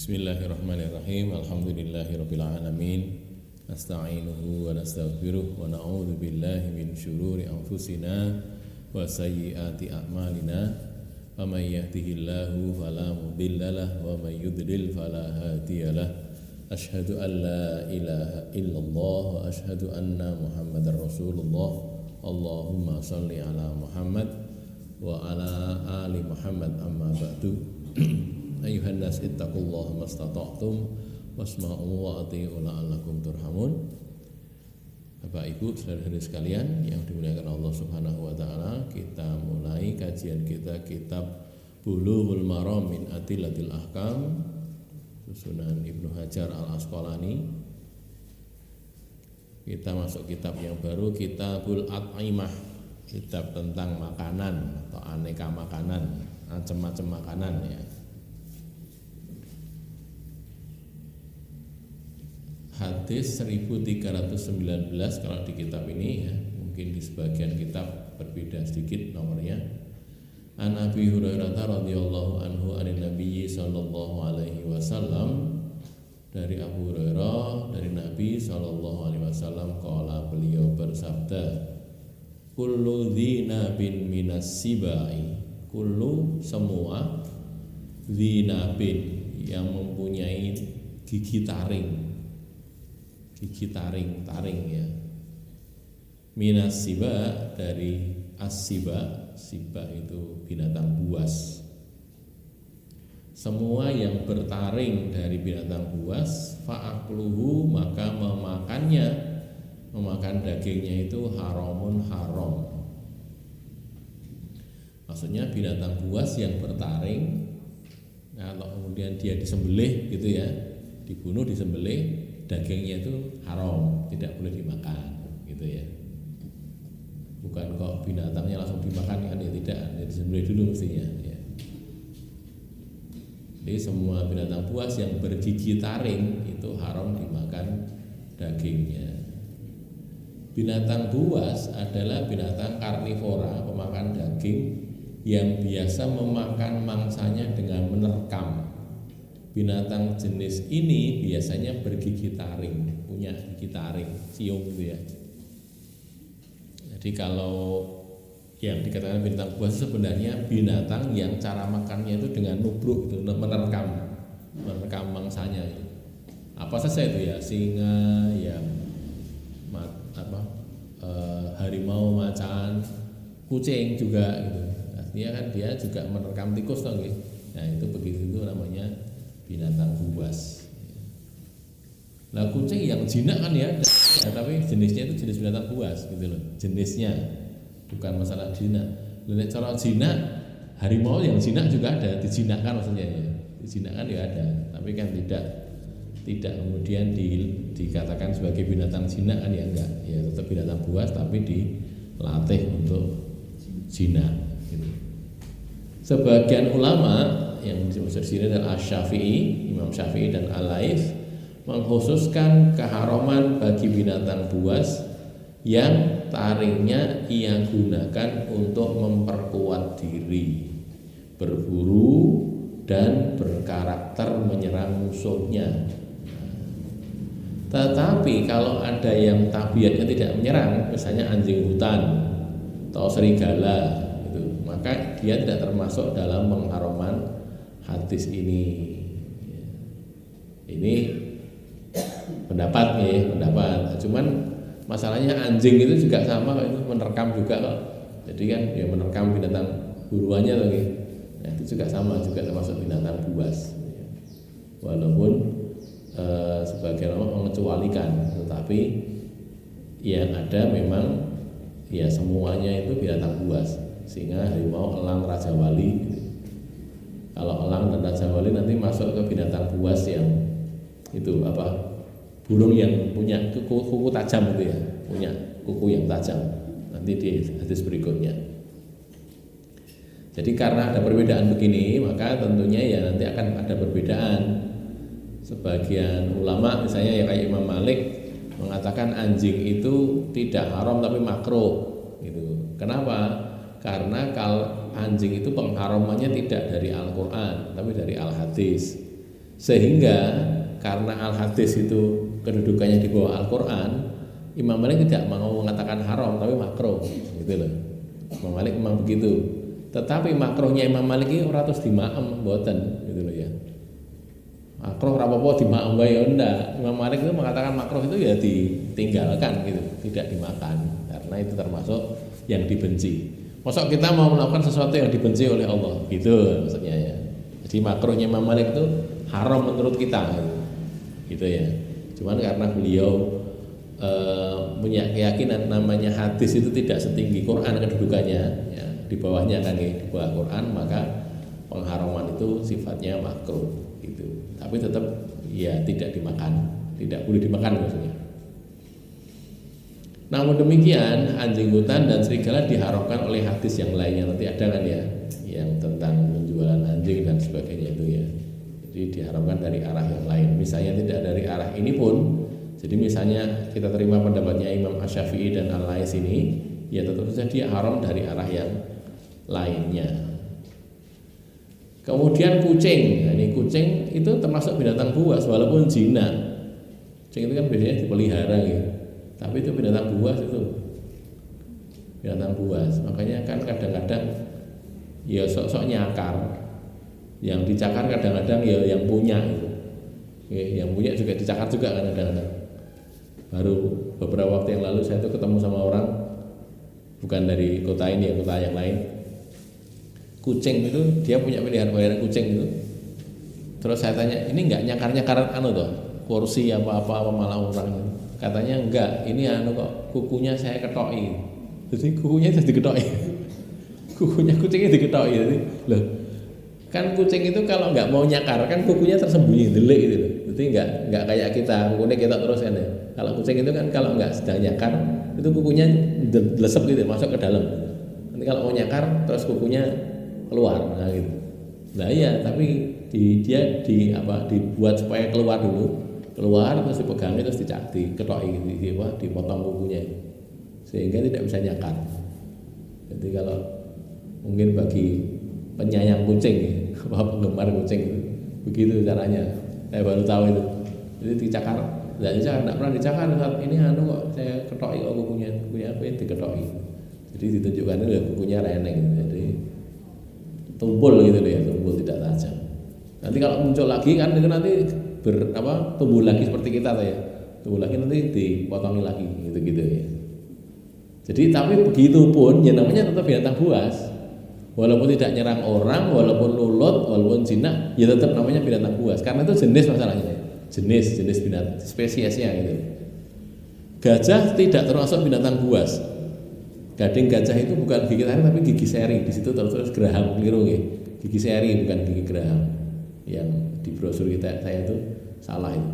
Bismillahirrahmanirrahim. Alhamdulillahirabbil alamin. Nasta'inuhu wa nastaghfiruh wa na'udzu billahi min syururi anfusina wa sayyiati a'malina. Wa may yahdihillahu fala mudhillalah wa may yudlil fala hadiyalah. Asyhadu an la ilaha illallah wa asyhadu anna Muhammadar Rasulullah. Allahumma shalli ala Muhammad wa ala ali Muhammad, amma ba'du. Ayuhan nas ittaqullaha mastata'tum wasma'u wa ati'u la'allakum turhamun. Bapak Ibu saudara-saudari sekalian yang dimuliakan Allah Subhanahu wa taala, kita mulai kajian kita kitab Bulughul Maram min Adillatil Ahkam susunan Ibnu Hajar Al-Asqalani. Kita masuk kitab yang baru, Kitabul At'imah, kitab tentang makanan atau aneka makanan, macam-macam makanan ya. Hadis 1319 kalau di kitab ini ya, mungkin di sebagian kitab berbeda sedikit nomornya. An Abi Hurairah radhiyallahu anhu anin Nabi sallallahu alaihi wasallam, dari Abu Hurairah dari Nabi sallallahu alaihi wasallam qala, beliau bersabda, kullu dzinabin minas sibai, kullu semua dzinabin yang mempunyai gigi taring taring ya, minas siba dari as-siba, siba itu binatang buas. Semua yang bertaring dari binatang buas, fa'akluhu, maka memakan dagingnya itu haramun haram. Maksudnya binatang buas yang bertaring, kalau kemudian dia disembelih gitu ya, dibunuh disembelih, dagingnya itu haram, tidak boleh dimakan gitu ya. Bukan kok binatangnya langsung dimakan kan ya, tidak, jadi disembelih dulu mestinya ya. Jadi semua binatang buas yang bergigi taring itu haram dimakan dagingnya. Binatang buas adalah binatang karnivora, pemakan daging yang biasa memakan mangsanya dengan menerkam. Binatang jenis ini biasanya bergigi taring, punya gigi taring, cium gitu ya. Jadi kalau yang dikatakan binatang buas sebenarnya binatang yang cara makannya itu dengan nubruk, itu menerkam mangsanya itu. Apa saja itu ya, singa, ya harimau, macan, kucing juga gitu. Artinya kan dia juga menerkam tikus toh gitu. Nah itu begitu, itu namanya binatang buas. Nah kucing yang jinak kan ya, tapi jenisnya itu jenis binatang buas gitu loh, jenisnya, bukan masalah jinak. Lalu cara jinak, harimau yang jinak juga ada, dijinakkan maksudnya ya, dijinakkan ya ada, tapi kan tidak kemudian dikatakan sebagai binatang jinak kan ya, enggak, ya tetap binatang buas tapi dilatih untuk jinak gitu. Sebagian ulama yang disebut sini adalah Asy-Syafi'i, Imam Syafi'i dan Al-Laits, mengkhususkan keharaman bagi binatang buas yang taringnya ia gunakan untuk memperkuat diri, berburu dan berkarakter menyerang musuhnya. Tetapi kalau ada yang tabiatnya tidak menyerang, misalnya anjing hutan atau serigala, maka dia tidak termasuk dalam pengharaman hadis ini. Ini pendapat. Cuman masalahnya anjing itu juga sama, itu menerkam juga kok. Jadi kan dia menerkam binatang buruannya lagi. Nah, itu juga sama, juga termasuk binatang buas. Walaupun sebagian orang mengecualikan, tetapi yang ada memang ya semuanya itu binatang buas. Singa, harimau, elang, raja wali. Kalau elang dan raja wali nanti masuk ke binatang buas yang itu burung yang punya kuku tajam itu ya, punya kuku yang tajam. Nanti di hadis berikutnya. Jadi karena ada perbedaan begini, maka tentunya ya nanti akan ada perbedaan. Sebagian ulama misalnya ya kayak Imam Malik mengatakan anjing itu tidak haram tapi makruh gitu. Kenapa? Karena kalau anjing itu pengharamannya tidak dari Al-Quran tapi dari Al-Hadis. Sehingga karena al-hadis itu kedudukannya di bawah Al-Quran, Imam Malik tidak mau mengatakan haram tapi makruh gitu loh. Imam Malik memang begitu. Tetapi makruhnya Imam Malik ini ora terus dimaem mboten gitu loh ya. Makruh ora apa-apa dimaem wae ya ndak. Imam Malik itu mengatakan makruh itu ya ditinggalkan gitu, tidak dimakan karena itu termasuk yang dibenci. Masa kita mau melakukan sesuatu yang dibenci oleh Allah gitu maksudnya ya. Jadi makruhnya Imam Malik itu haram menurut kita gitu ya. Cuman karena beliau punya keyakinan namanya hadis itu tidak setinggi Quran kedudukannya ya, di bawahnya kan ya, di bawah Quran, maka pengharaman itu sifatnya makruh gitu. Tapi tetap ya tidak dimakan, tidak boleh dimakan maksudnya. Namun demikian anjing hutan dan serigala diharamkan oleh hadis yang lainnya, nanti ada kan ya yang tentang penjualan anjing dan sebagainya itu ya. Jadi diharamkan dari arah yang lain. Misalnya tidak dari arah ini pun, jadi misalnya kita terima pendapatnya Imam Asy-Syafi'i dan Al-Lais ini, ya tetap saja dia haram dari arah yang lainnya. Kemudian kucing, nah ini kucing itu termasuk binatang buas walaupun jinak. Kucing itu kan biasanya dipelihara gitu. Tapi itu binatang buas itu. Binatang buas. Makanya kan kadang-kadang ya sok-sok nyakar. Yang dicakar kadang-kadang ya yang punya itu. Ya, yang punya juga dicakar juga kan kadang-kadang. Baru beberapa waktu yang lalu saya tuh ketemu sama orang bukan dari kota ini ya, kota yang lain. Kucing itu dia punya peliharaan kucing itu. Terus saya tanya, ini enggak nyakar-nyakar toh? Kursi apa-apa malah orang. Katanya enggak, ini kok kukunya saya ketoki. Jadi kukunya itu diketoki. Kukunya kucingnya diketoki. Jadi loh, kan kucing itu kalau enggak mau nyakar kan kukunya tersembunyi delik gitu loh. Jadi enggak kayak kita, kukunya kita terus kan ya. Kalau kucing itu kan kalau enggak sedang nyakar itu kukunya delesep gitu masuk ke dalam. Nanti kalau mau nyakar terus kukunya keluar nah gitu. Nah iya, tapi dia dibuat supaya keluar dulu. Keluar terus dipegangi terus diketoki dipotong kukunya sehingga tidak bisa nyakar. Jadi kalau mungkin bagi penyayang kucing penggemar kucing itu begitu caranya, saya baru tahu itu. Jadi dicakar, tidak pernah dicakar saat ini kok saya ketoki kok kukunya apa yang diketoki. Jadi ditunjukkan itu kukunya reneng, jadi tumpul gitu ya, tumpul tidak tajam. Nanti kalau muncul lagi kan itu nanti tumbuh lagi seperti kita ya, tumbuh lagi nanti dipotongi lagi gitu ya. Jadi tapi begitu pun ya namanya tetap binatang buas, walaupun tidak nyerang orang, walaupun lulut, walaupun jinak, ya tetap namanya binatang buas karena itu jenis masalahnya, jenis binatang spesiesnya gitu. Gajah tidak termasuk binatang buas. Gading gajah itu bukan gigi taring tapi gigi seri, di situ terus geraham keliru ya, gigi seri bukan gigi geraham. Yang di brosur saya itu salah itu,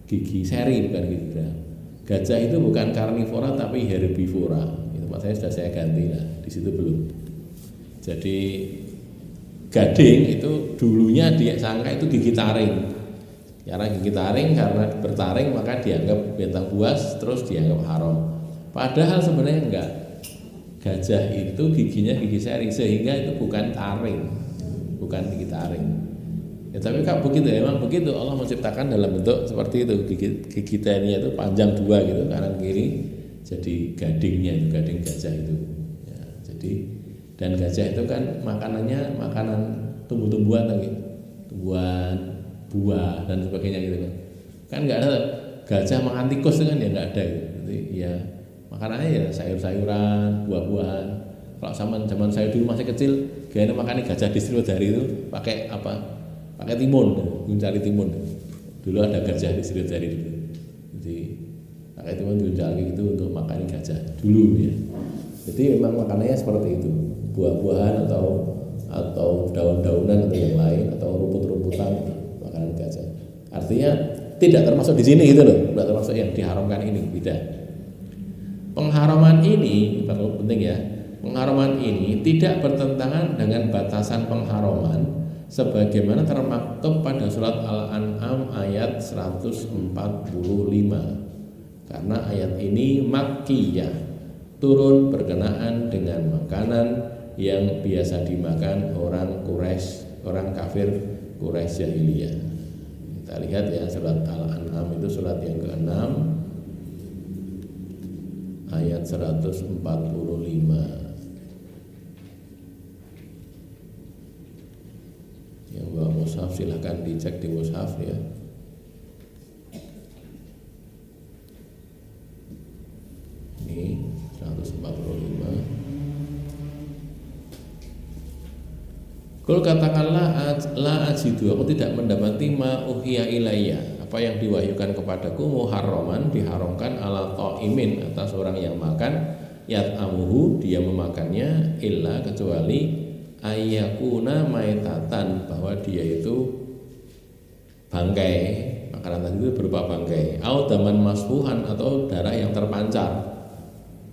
gigi seri bukan gigi geraham. Gajah itu bukan karnivora tapi herbivora. Itu tempat saya ganti lah, di situ belum. Jadi gading itu dulunya dia sangka itu gigi taring. Karena gigi taring karena bertaring maka dianggap binatang buas terus dianggap haram. Padahal sebenarnya enggak. Gajah itu giginya gigi seri sehingga itu bukan taring, bukan gigi taring. Ya tapi kalau begitu emang begitu Allah menciptakan dalam bentuk seperti itu, gigi taringnya itu panjang dua gitu kanan kiri, jadi gadingnya itu gading gajah itu. Ya, jadi dan gajah itu kan makanannya makanan tumbuh-tumbuhan lagi, tumbuhan, buah dan sebagainya gitu kan. Kan nggak ada gajah makan tikus itu kan ya nggak ada gitu. Jadi ya makanannya ya sayur-sayuran, buah-buahan. Kalau zaman saya dulu masih kecil, kayaknya makan gajah di Sriwedari itu pakai apa? Pakai timun, mencari timun. Dulu ada gajah di Sriwedari dulu. Jadi pakai timun mencari itu untuk makan gajah dulu ya. Jadi memang makanannya seperti itu, buah-buahan atau daun-daunan atau yang lain atau rumput-rumputan makanan gajah. Artinya tidak termasuk di sini gitu loh, tidak termasuk yang diharamkan ini, tidak. Pengharaman ini perlu penting ya. Pengharaman ini tidak bertentangan dengan batasan pengharaman sebagaimana termaktub pada surat Al-An'am ayat 145. Karena ayat ini makkiyah, turun berkenaan dengan makanan yang biasa dimakan orang Quraisy, orang kafir Quraisy jahiliyah. Kita lihat ya, surat Al-An'am itu surat yang ke-6 ayat 145. Yang bawa mushaf silahkan dicek di mushaf ya. Ini 145. Kul katakanlah la ajidu, aku tidak mendapati ma uhiya ilayya, apa yang diwahyukan kepadaku muharraman, diharamkan ala ta'imin, atas orang yang makan, yat'amuhu, dia memakannya, illa, kecuali ayyakuna maitatan, bahwa dia itu bangkai, makanan tadi itu berupa bangkai, au daman masfuhan, atau darah yang terpancar,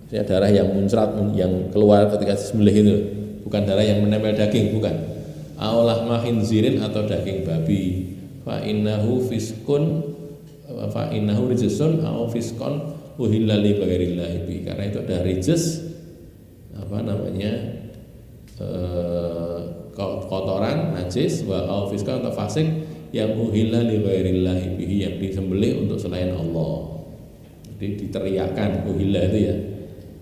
maksudnya darah yang muncrat, yang keluar ketika disembelih itu, bukan darah yang menempel daging, bukan. Aulah mahinzirin, atau daging babi, fa innahu fiskun, fa innahu rijsun au fiskon uhilla li ghairillahi bi, karena itu ada rijs, apa namanya, kotoran, najis, wa au fiskon, atau fasik, yang uhilla li ghairillahi bihi, yang disembelih untuk selain Allah. Jadi diteriakkan, uhilla itu ya,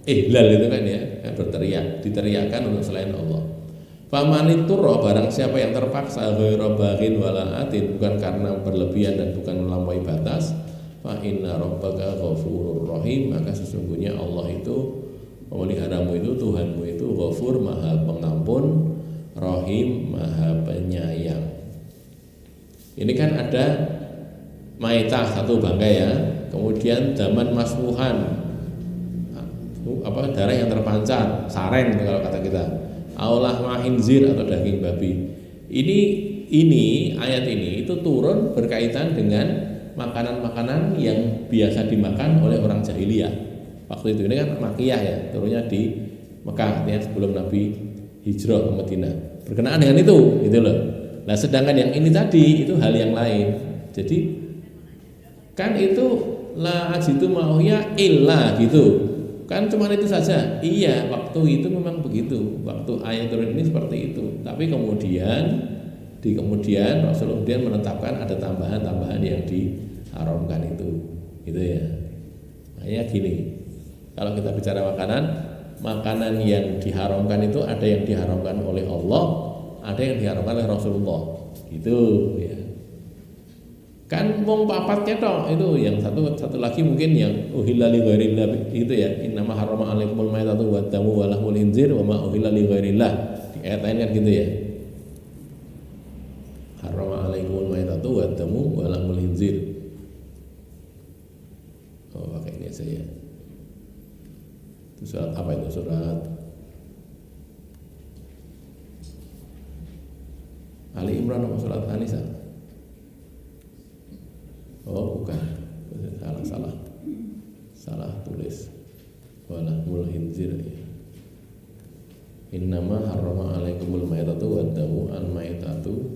ihlal itu kan ya, kan berteriak, diteriakkan untuk selain Allah. Famaniturra, barang siapa yang terpaksa, ghairu baghin wala atin, bukan karena berlebihan dan bukan melampaui batas, fa inna rabbaka ghafurur rahim, maka sesungguhnya Allah itu, pemeliharamu itu, Tuhanmu itu, ghafur, maha pengampun, rahim, maha penyayang. Ini kan ada maitah, satu bangkai ya, kemudian daman masfuhan, apa, darah yang terpancar, saren kalau kata kita, aulah mahinzir, atau daging babi. Ini ayat ini itu turun berkaitan dengan makanan-makanan yang biasa dimakan oleh orang jahiliyah waktu itu. Ini kan Makkiyah ya, turunnya di Mekah, artinya sebelum Nabi hijrah ke Madinah. Berkenaan dengan itu, gitu loh. Nah, sedangkan yang ini tadi itu hal yang lain. Jadi kan itu la ajitu ma'uya illa gitu. Kan cuma itu saja. Iya, waktu itu memang begitu. Waktu ayat turun ini seperti itu. Tapi kemudian Rasulullah kemudian menetapkan ada tambahan-tambahan yang diharamkan itu. Gitu ya. Makanya gini. Kalau kita bicara makanan yang diharamkan itu ada yang diharamkan oleh Allah, ada yang diharamkan oleh Rasulullah. Gitu ya. Kan wong papatnya toh, itu yang satu lagi mungkin yang uhilla li ghairillah itu ya, innama harrama alaikumul maitatu waddamu wa lahmul khinzir wa ma uhilla li ghairillah, di ayat lain kan gitu ya, harrama alaikumul maitatu waddamu wa lahmul khinzir. Oh, pakai ini aja ya. Itu surat apa itu? Surat Ali Imran atau surat An-Nisa? Oh bukan, salah tulis. Walahmul khinzir ya. Innama harrama alaikumul maitatu waddamu an maitatu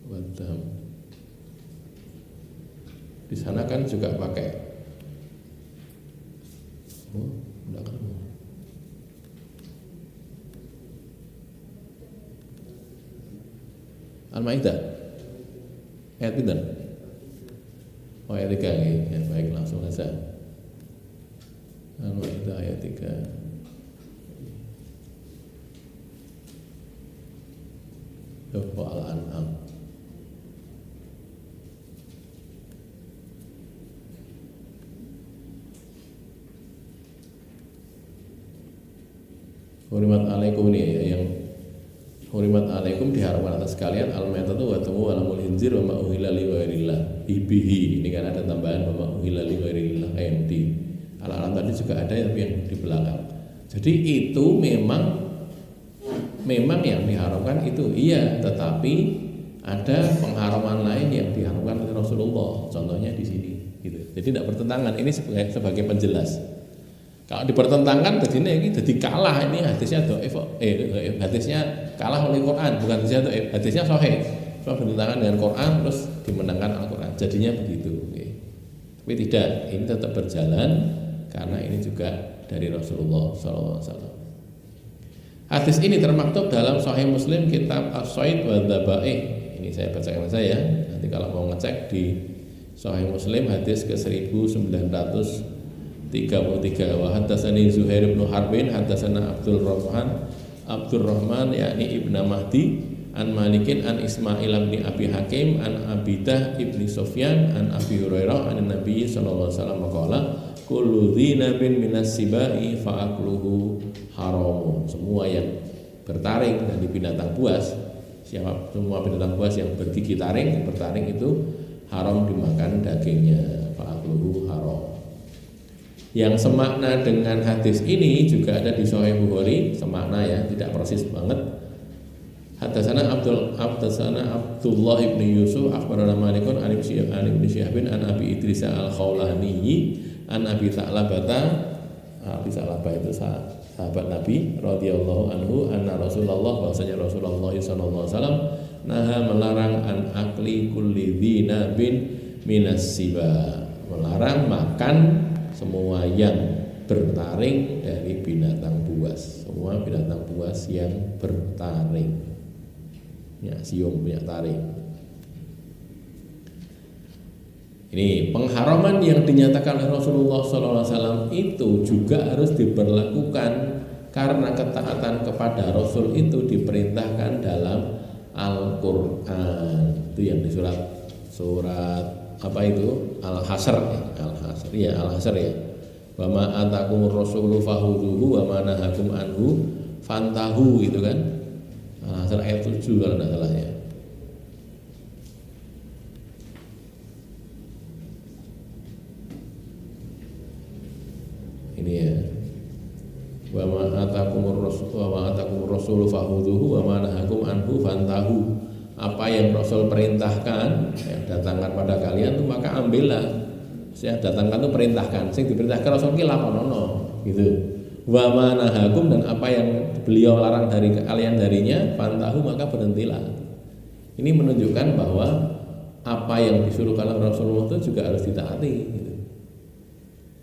waddam. Di sana kan juga pakai. Oh, enggak kan. Al-Maidah ayat pinten? Oh, ayat 3 ya, baik, langsung saja. Al-Maidah ayat 3. Wa Al-An'am. Hurimat alaikum ini ya, yang hurimat alaikum diharamkan atas kalian al-maitatu wa damu wa lahmul khinzir wa ma uhilla li ghairillah bihi. Ini kan ada tambahan wa ma uhilla li ghairillah AMD. Al-An'am tadi juga ada yang di belakang. Jadi itu memang yang diharamkan itu iya, tetapi ada pengharaman lain yang diharamkan oleh Rasulullah. Contohnya di sini gitu. Jadi tidak bertentangan. Ini sebagai penjelas. Kalau dipertentangkan begini ini jadi kalah, ini hadisnya dhaif, hadisnya kalah oleh Quran, bukan hadisnya dhaif, hadisnya sahih. Kalau bertentangan dengan Quran terus dimenangkan Al-Quran, jadinya begitu. Tapi tidak, ini tetap berjalan karena ini juga dari Rasulullah SAW. Hadis ini termaktub dalam Sahih Muslim kitab As-Shayd wa Dzabaih. Ini saya bacakan saja. Nanti kalau mau ngecek di Sahih Muslim hadis ke 1933. Wa hadatsani Zuhair bin Harbin hadatsana Abdurrahman yakni Ibnu Mahdi an Malikin an Ismail bin Abi Hakim an Abidah ibni Sufyan an Abi Hurairah an Nabi sallallahu alaihi wasallam qala kullu dzinabin minas sibai fa'akluhu haram. Semua yang bertaring dari binatang buas, semua binatang buas yang bergigi taring, bertaring itu haram dimakan dagingnya, fa'akluhu haram. Yang semakna dengan hadis ini juga ada di Sahih Bukhari, semakna ya, tidak persis banget. Hadatsana Abdullah ibn Yusuf akhbarana Malikun an Ibnu Syihab an Abi Idris al-Khawlani an Abi Tha'labata. Abi Tha'labah itu sahabat Nabi radhiyallahu anhu anna Rasulullah, bahwasanya Rasulullah sallallahu alaihi wasallam naha melarang an akli kulli dzinabin minas siba, melarang makan semua yang bertaring dari binatang buas, semua binatang buas yang bertaring, ya siung punya taring. Ini pengharaman yang dinyatakan oleh Rasulullah SAW itu juga harus diberlakukan karena ketaatan kepada Rasul itu diperintahkan dalam Al-Quran. Itu yang di surat apa itu? Al-Hasr ya. Wa ma atakumur rasulu fahuduhu wa ma nahakum anhu fantahu, gitu kan. Al-Hasr ayat 7 kalau tidak salah ya. Ini ya. Wa ma atakumur rasulu fahuduhu wa ma nahakum anhu fantahu. Apa yang Rasul perintahkan, datangkan pada kalian tuh maka ambillah. Saya datangkan tuh perintahkan. Sing diperintahkan Rasul ki lakonono, gitu. Wa ma nahakum, dan apa yang beliau larang dari kalian darinya, fantahu maka berhentilah. Ini menunjukkan bahwa apa yang disuruh oleh Rasulullah itu juga harus ditaati, gitu.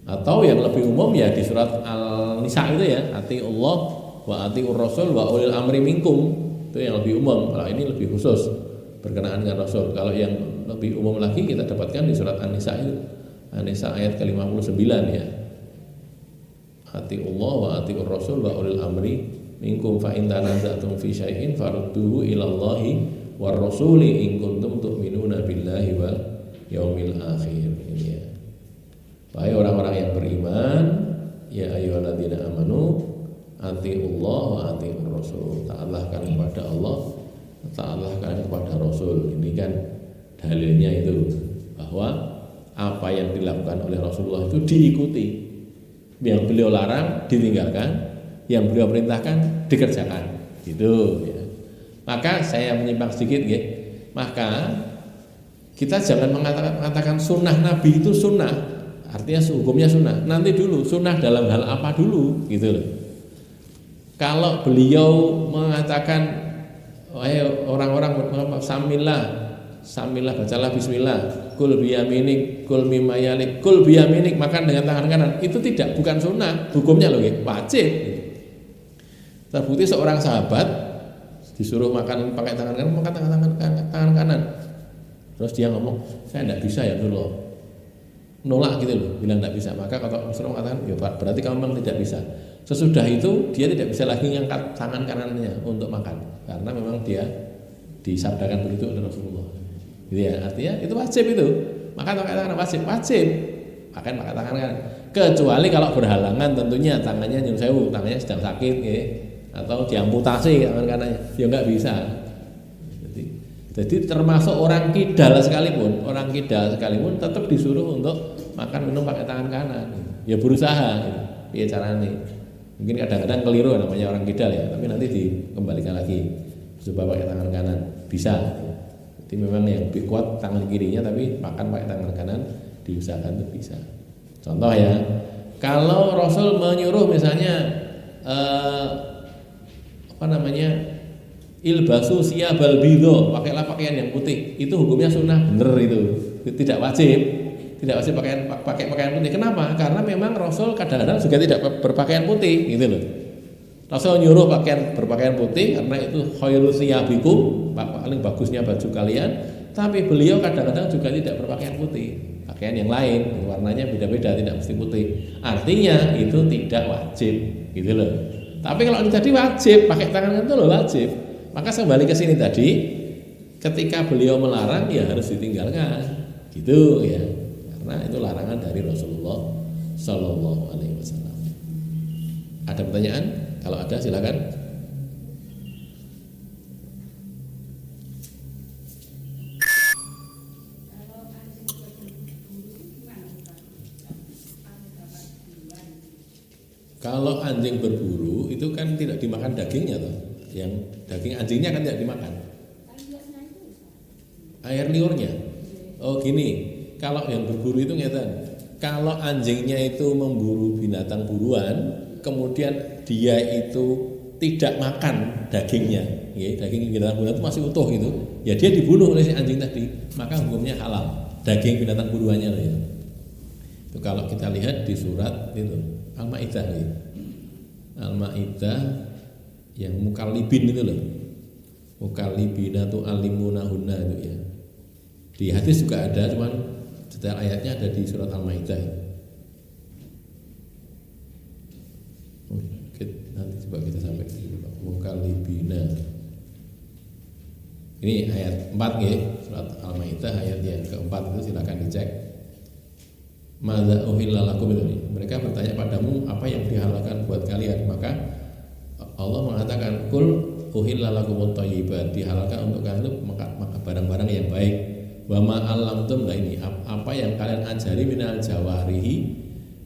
Atau yang lebih umum ya di surat Al-Nisa itu ya, ati Allah wa atiur Rasul wa ulil amri minkum. Itu yang lebih umum. Kalau ini lebih khusus berkenaan dengan Rasul. Kalau yang lebih umum lagi kita dapatkan di surat An-Nisa itu, An-Nisa ayat ke-59 ya. Ati Allah wa atiur Rasul wa ulil amri minkum fa in tanaza'tum fi syai'in farudduhu ila Allahi war rasuli in kuntum tu'minuna billahi wal yaumil akhir. Ini ya. Wahai orang-orang yang beriman, ya ayyuhalladzina amanu atiullah wa atiur rasul, taatlah kalian kepada Allah, taatlah kalian kepada Rasul. Ini kan dalilnya itu bahwa apa yang dilakukan oleh Rasulullah itu diikuti, yang beliau larang ditinggalkan, yang beliau perintahkan dikerjakan, gitu ya. Maka saya menyimpang sedikit ya. Maka kita jangan mengatakan sunnah Nabi itu sunnah, artinya hukumnya sunnah. Nanti dulu sunnah dalam hal apa dulu, gitu loh. Kalau beliau mengatakan, wahai orang-orang samillah, bacalah bismillah, kul biyaminik, kul mimma yalik, kul biyaminik, makan dengan tangan kanan, itu bukan sunnah, hukumnya loh, wajib. Terbukti seorang sahabat disuruh makan pakai tangan kanan, makan tangan kanan. Terus dia ngomong, saya tidak bisa ya Rasulullah, nolak gitu loh, bilang tidak bisa. Maka kalau Rasulullah mengatakan, ya berarti kamu memang tidak bisa. Sesudah itu dia tidak bisa lagi mengangkat tangan kanannya untuk makan, karena memang dia disabdakan begitu oleh Rasulullah. Gitu ya, artinya itu wajib itu. Makan pakai tangan wajib makan pakai tangan kanan. Kecuali kalau berhalangan tentunya, tangannya nyuruh sewu, tangannya sedang sakit ya, atau diamputasi tangan kanannya, ya nggak bisa. Jadi termasuk orang kidal sekalipun tetap disuruh untuk makan minum pakai tangan kanan. Ya berusaha, ya caranya. Mungkin kadang-kadang keliru namanya orang kidal ya, tapi nanti dikembalikan lagi coba pakai tangan kanan, bisa. Jadi memang yang lebih kuat tangan kirinya, tapi makan pakai tangan kanan diusahakan itu bisa. Contoh ya, kalau Rasul menyuruh misalnya ilbasu siyabal bidho, pakailah pakaian yang putih, itu hukumnya sunnah, bener itu, tidak wajib pakai pakaian putih. Kenapa? Karena memang Rasul kadang-kadang juga tidak berpakaian putih, gitu loh. Rasul nyuruh berpakaian putih karena itu khairu thiyabikum, paling bagusnya baju kalian. Tapi beliau kadang-kadang juga tidak berpakaian putih, pakaian yang lain, warnanya beda-beda, tidak mesti putih. Artinya itu tidak wajib, gitu loh. Tapi kalau tadi wajib, pakai tangan itu loh wajib. Maka kembali ke sini tadi, ketika beliau melarang ya harus ditinggalkan, gitu ya. Karena itu larangan dari Rasulullah Shallallahu Alaihi Wasallam. Ada pertanyaan? Kalau ada silakan. Kalau anjing berburu itu kan tidak dimakan dagingnya toh. Yang daging anjingnya kan tidak dimakan. Air liurnya. Oh gini, kalau yang berburu itu ngeten. Kalau anjingnya itu memburu binatang buruan, kemudian dia itu tidak makan dagingnya, ya, daging binatang buruan itu masih utuh gitu, ya dia dibunuh oleh si anjing tadi, maka hukumnya halal, daging binatang buruannya loh ya. Itu kalau kita lihat di surat itu Al-Maidah ya. Al-Maidah yang mukallibin itu loh, mukallibina tu alimunahunna itu ya. Di hadis juga ada, cuman detail ayatnya ada di surat Al-Maidah. Nanti coba kita sampai ke situ Pak. Mukallibina. Ini ayat 4 ya, surat Al-Maidah ayat yang keempat itu silakan dicek. Madza uhilla lakum itu. Mereka bertanya padamu apa yang dihalalkan buat kalian, maka Allah mengatakan kul uhilla lakumut thayyibat, dihalalkan untuk kalian itu maka barang-barang yang baik. Wa ma allamtum, lah ini apa yang kalian ajari minal jawarihi,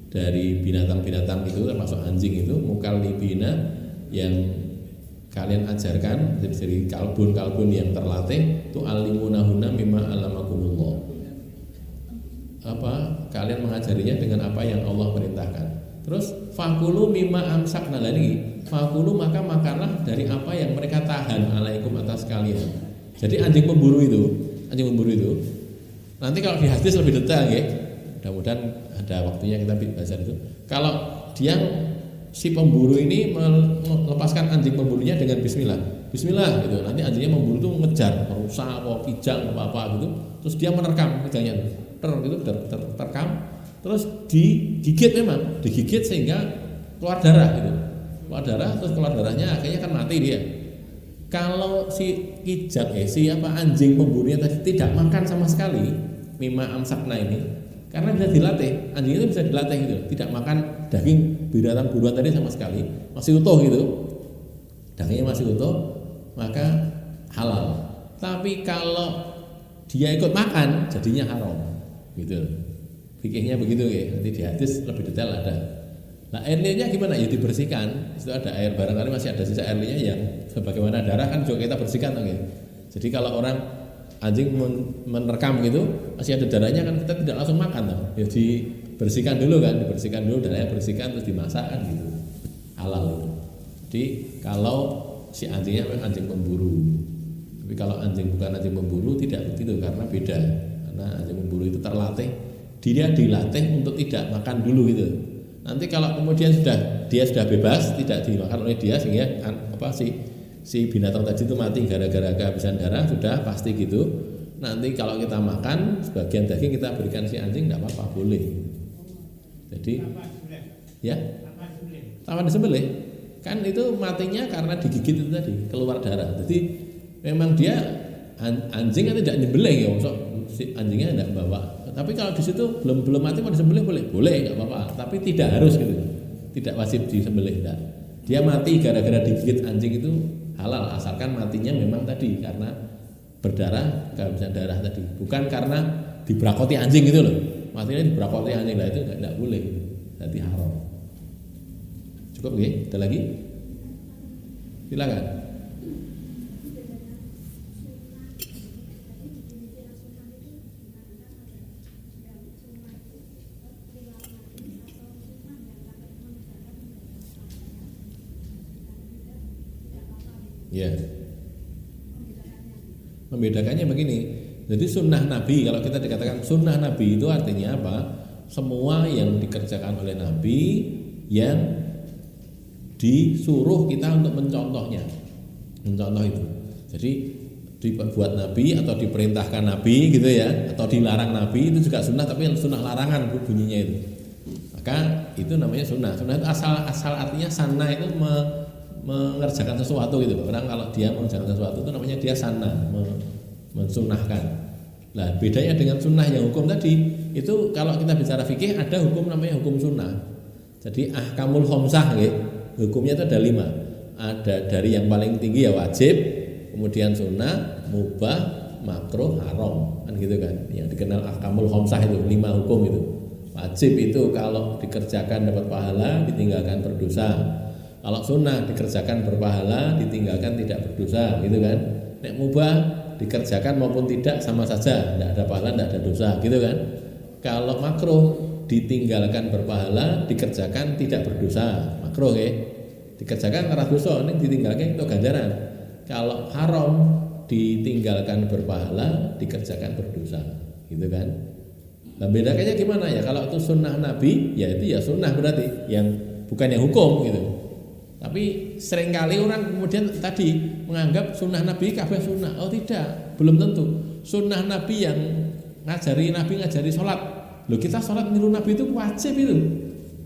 dari binatang-binatang itu termasuk anjing itu, mukallibina yang kalian ajarkan dari kalbun yang terlatih, tu alimunahunna mimma allamakumullah, apa kalian mengajarinya dengan apa yang Allah perintahkan. Terus fakulu mimma amsakna, lagi fakulu maka makanlah dari apa yang mereka tahan alaikum atas kalian. Jadi anjing pemburu itu nanti kalau di hadis lebih detail ya, mudah-mudahan ada waktunya kita belajar itu. Kalau dia si pemburu ini melepaskan anjing pemburunya dengan bismillah gitu, nanti anjingnya memburu itu mengejar, merusak apa kijang apa gitu, terus dia menerkam kijangnya terkam, terus digigit, memang digigit sehingga keluar darah gitu, terus keluar darahnya akhirnya kan mati dia. Kalau si kijang anjing pemburunya tadi tidak makan sama sekali mimma amsakna ini, karena bisa dilatih, anjing itu bisa dilatih gitu, tidak makan daging binatang buruan tadi sama sekali, masih utuh gitu, dagingnya masih utuh, maka halal. Tapi kalau dia ikut makan, jadinya haram, gitu. Fikihnya begitu ya, nanti di hadis lebih detail ada. Nah air liurnya gimana? Ya dibersihkan. Itu ada air, barangkali masih ada sisa air liurnya yang sebagaimana darah kan juga kita bersihkan, oke. Jadi kalau orang anjing menerkam gitu masih ada darahnya kan kita tidak langsung makan toh. Ya dibersihkan dulu kan, darahnya bersihkan terus dimasak kan gitu. Halal itu. Jadi kalau si anjingnya memang anjing pemburu. Tapi kalau anjing bukan anjing pemburu tidak begitu, karena beda. Karena anjing pemburu itu terlatih, dia dilatih untuk tidak makan dulu gitu. Nanti kalau kemudian dia sudah bebas, tidak dimakan oleh dia sehingga si binatang tadi itu mati gara-gara kehabisan darah, sudah pasti gitu. Nanti kalau kita makan sebagian daging kita berikan si anjing, tidak apa-apa, boleh. Jadi ya tanpa disembelih, kan itu matinya karena digigit itu tadi, keluar darah. Jadi memang dia anjing kan tidak nyembelih ya, maksud si anjingnya tidak bawa. Tapi kalau di situ belum mati mau disembelih boleh nggak apa-apa, tapi tidak harus gitu, tidak wajib disembelih. Enggak. Dia mati gara-gara digigit anjing itu halal, asalkan matinya memang tadi karena berdarah, kehabisan darah tadi, bukan karena dibrakoti anjing gitu loh. Matinya dibrakoti anjing, lah itu enggak boleh, berarti haram. Cukup nggih? Ada lagi? Silakan. Ya, membedakannya begini. Jadi sunnah Nabi, kalau kita dikatakan sunnah Nabi itu artinya apa? Semua yang dikerjakan oleh Nabi yang disuruh kita untuk mencontohnya, mencontoh itu. Jadi dibuat Nabi atau diperintahkan Nabi gitu ya, atau dilarang Nabi itu juga sunnah, tapi sunnah larangan bunyinya itu. Maka itu namanya sunnah. Sunnah itu asal artinya sana itu mengerjakan sesuatu gitu. Orang kalau dia mengerjakan sesuatu itu namanya dia sana, mensunnahkan. Nah, bedanya dengan sunnah yang hukum tadi, itu kalau kita bicara fikih ada hukum namanya hukum sunnah. Jadi ahkamul khamsah gitu. Hukumnya itu ada 5. Ada dari yang paling tinggi ya wajib, kemudian sunnah, mubah, makruh, haram, kan gitu kan. Yang dikenal ahkamul khamsah itu 5 hukum itu. Wajib itu kalau dikerjakan dapat pahala, ditinggalkan berdosa. Kalau sunnah dikerjakan berpahala, ditinggalkan tidak berdosa, gitu kan. Nek mubah dikerjakan maupun tidak sama saja, tidak ada pahala, tidak ada dosa, gitu kan. Kalau makruh ditinggalkan berpahala, dikerjakan tidak berdosa, makruh ya. Dikerjakan karena dosa, ini ditinggalkan itu ganjaran. Kalau haram ditinggalkan berpahala, dikerjakan berdosa, gitu kan. Nah bedakannya gimana ya? Kalau itu sunnah Nabi, ya itu ya sunnah berarti, yang bukan yang hukum gitu. Tapi seringkali orang kemudian tadi menganggap sunnah Nabi kabeh sunnah. Oh tidak, belum tentu. Sunnah Nabi yang Nabi ngajari sholat. Loh kita sholat niru Nabi itu wajib itu.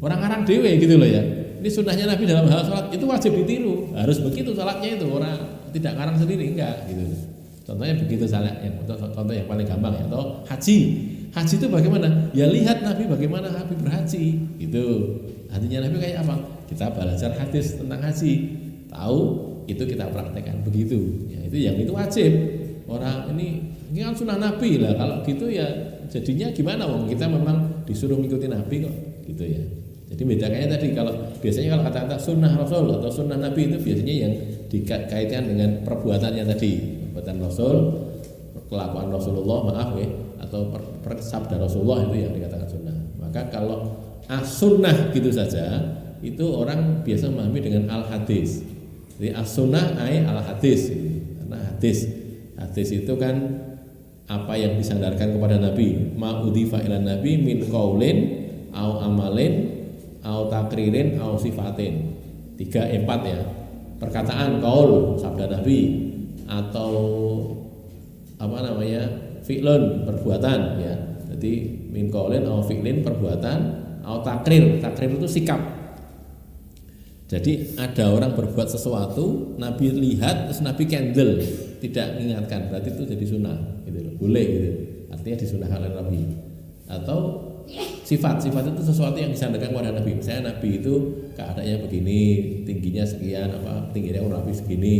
Orang-orang dewe gitu loh ya. Ini sunnahnya Nabi dalam hal sholat itu wajib ditiru. Harus begitu sholatnya itu, orang tidak ngarang sendiri enggak gitu. Contohnya begitu contoh yang paling gampang ya. Atau haji. Haji itu bagaimana? Ya lihat Nabi bagaimana Nabi berhaji. Gitu. Hatinya Nabi kayak apa? Kita belajar hadis tentang haji, tahu itu kita praktekkan begitu. Ya, itu wajib. Orang ini kan sunnah Nabi lah. Kalau gitu ya jadinya gimana? Wong kita memang disuruh mengikuti Nabi kok, gitu ya. Jadi bedakannya tadi kalau biasanya kalau kata-kata sunnah Rasul atau sunnah Nabi itu biasanya yang dikaitkan dengan perbuatannya tadi, perbuatan Rasul, kelakuan Rasulullah, maaf ya, atau sabda Rasulullah itu yang dikatakan sunnah. Maka kalau as-sunnah gitu saja itu orang biasa memahami dengan al-hadis. Jadi as-sunnah ay al-hadis. Karena hadis itu kan apa yang disandarkan kepada Nabi, ma'udhifa ilan Nabi min qaulin au amalin au takririn au sifatin. 3 4 ya. Perkataan qaul sabda Nabi atau apa namanya? Fi'lun perbuatan ya. Jadi min qaulin au fi'lin perbuatan au takrir itu sikap. Jadi ada orang berbuat sesuatu, Nabi lihat terus Nabi candle, tidak mengingatkan, berarti itu jadi sunnah gitu loh. Boleh gitu. Artinya disunahkan oleh Nabi. Atau sifat itu sesuatu yang disandarkan kepada Nabi. Misalnya Nabi itu keadaannya begini, tingginya sekian, tingginya kurang lebih segini,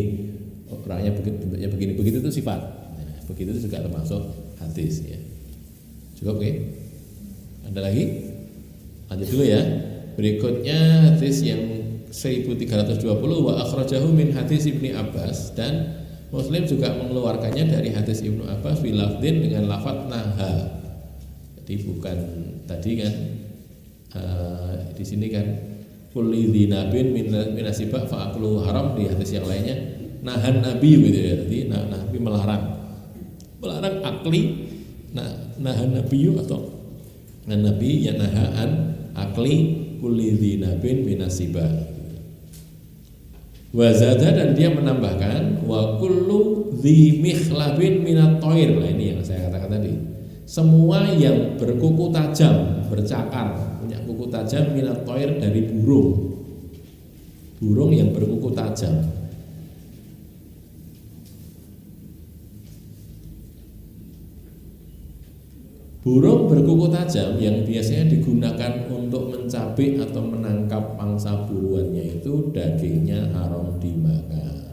orangnya bentuknya begini, begitu itu sifat. Nah, begitu itu juga termasuk hadis ya. Cukup oke? Ada lagi? Lanjut dulu ya. Berikutnya hadis yang 1320 wa akhrajahu min hadis Ibnu Abbas, dan Muslim juga mengeluarkannya dari hadis Ibnu Abbas bilafdin dengan lafaz naha. Jadi bukan tadi kan di sini kan kulli dzinabin minasibak fa aklu haram, di hadis yang lainnya nahan Nabi gitu ya. Jadi Nabi melarang akli, nahan Nabi atau Nabi ya nahaan akli kulli dzinabin minasibak. Wazada, dan dia menambahkan wa kullu dzi mikhlabin minat toir. Nah ini yang saya katakan tadi. Semua yang berkuku tajam, bercakar, punya kuku tajam minat toir dari burung. Burung yang berkuku tajam. Burung berkuku tajam yang biasanya digunakan untuk mencabik atau menangkap pangsa buruannya itu dagingnya haram dimakan.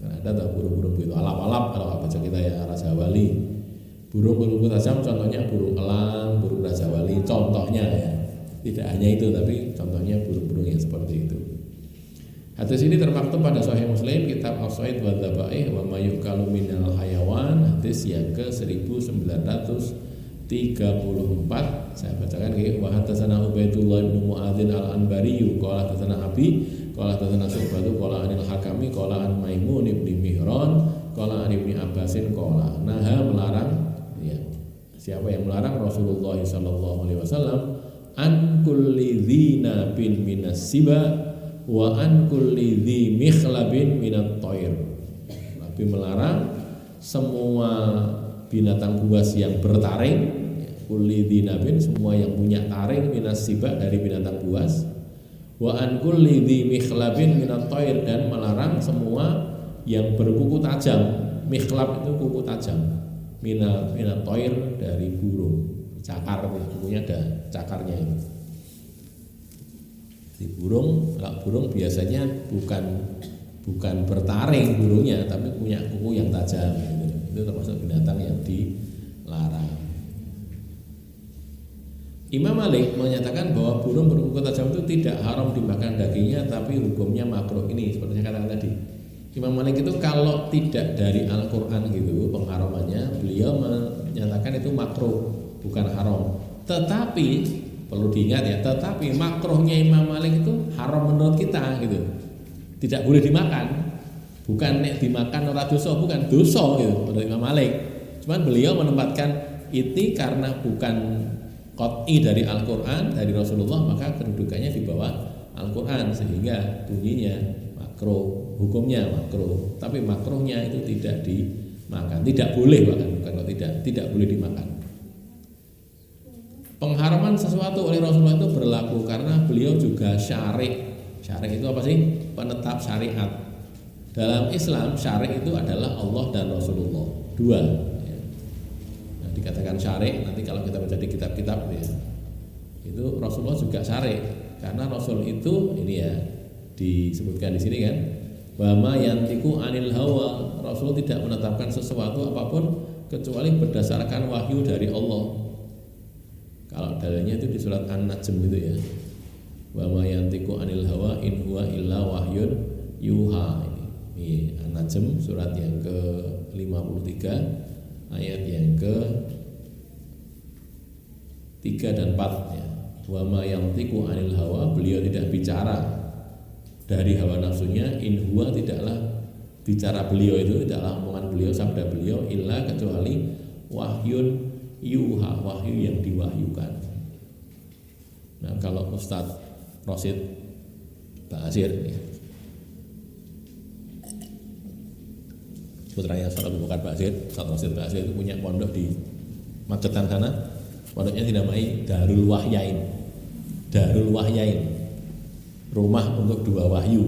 Nah, ada tak burung-burung begitu, alap-alap kalau baca kita ya, Raja Wali. Burung berkuku tajam contohnya burung elang, burung Raja Wali, contohnya ya. Tidak hanya itu, tapi contohnya burung-burung yang seperti itu. Hadis ini termaktub pada Sahih Muslim, kitab As-Shayd wa Dzabaih wa ma yukalu minal hayawan, hadis yang ke 1934. Saya bacakan nggih. Wa hadatsana Ubaidullah bin Muadzin al-Anbari qala hadatsana Abi qala hadatsana Syu'bah qala anil Hakami qala an Maimun bin Mihran qala an Ibnu Abbasin qala naha, melarang ya. Siapa yang melarang? Rasulullah sallallahu alaihi wasallam an kulli dzina bin minas siba wa an kulli dzi mikhlabin minat thair. Nabi melarang semua binatang buas yang bertaring, kulli dzinabin, semua yang punya taring, minas siba, dari binatang buas, wa an kulli dzi mikhlabin minat thair, dan melarang semua yang berkuku tajam. Mikhlab itu kuku tajam, minat thair, dari burung, cakar, kukunya ada cakarnya itu. Di burung, kalau burung biasanya bukan bertaring burungnya, tapi punya kuku yang tajam gitu. Itu termasuk binatang yang dilarang. Imam Malik menyatakan bahwa burung berkuku tajam itu tidak haram dimakan dagingnya, tapi hukumnya makruh. Ini seperti saya katakan tadi, Imam Malik itu kalau tidak dari Al-Quran gitu pengharamannya, beliau menyatakan itu makruh, bukan haram. Tetapi perlu diingat ya, tetapi makruhnya Imam Malik itu haram menurut kita gitu, tidak boleh dimakan. Bukan nek dimakan ora dosa, bukan dosa gitu menurut Imam Malik. Cuman beliau menempatkan itu karena bukan qat'i dari Al-Quran, dari Rasulullah, maka kedudukannya di bawah Al-Quran, sehingga bunyinya makruh, hukumnya makruh. Tapi makruhnya itu tidak dimakan, tidak boleh, bahkan bukan kok tidak boleh dimakan. Pengharaman sesuatu oleh Rasulullah itu berlaku karena beliau juga syari'. Syari' itu apa sih? Penetap syariat. Dalam Islam syari' itu adalah Allah dan Rasulullah, dua ya. Nah, dikatakan syari', nanti kalau kita baca di kitab-kitab ya, itu Rasulullah juga syari', karena Rasul itu ini ya disebutkan di sini kan, wa ma yantiqu anil hawa, Rasul tidak menetapkan sesuatu apapun kecuali berdasarkan wahyu dari Allah. Kalau dalilnya itu di surat An-Najm itu ya, wa ma yantiqu anil hawa in huwa illa wahyun yuha. Ini An-Najm surat yang ke-53 ayat yang ke-3 dan 4 ya. Wa ma yantiqu anil hawa, beliau tidak bicara dari hawa nafsunya, in huwa, tidaklah bicara beliau itu, tidaklah omongan beliau, sabda beliau, illa, kecuali wahyun yuha, wahyu yang diwahyukan. Nah, kalau Ustadz Rosid Basir ya, putranya Ustadz Abu Bakar Basir, Ustadz Rosid Basir itu punya pondok di Magetan sana. Pondoknya dinamai Darul Wahyain. Darul Wahyain, rumah untuk dua wahyu.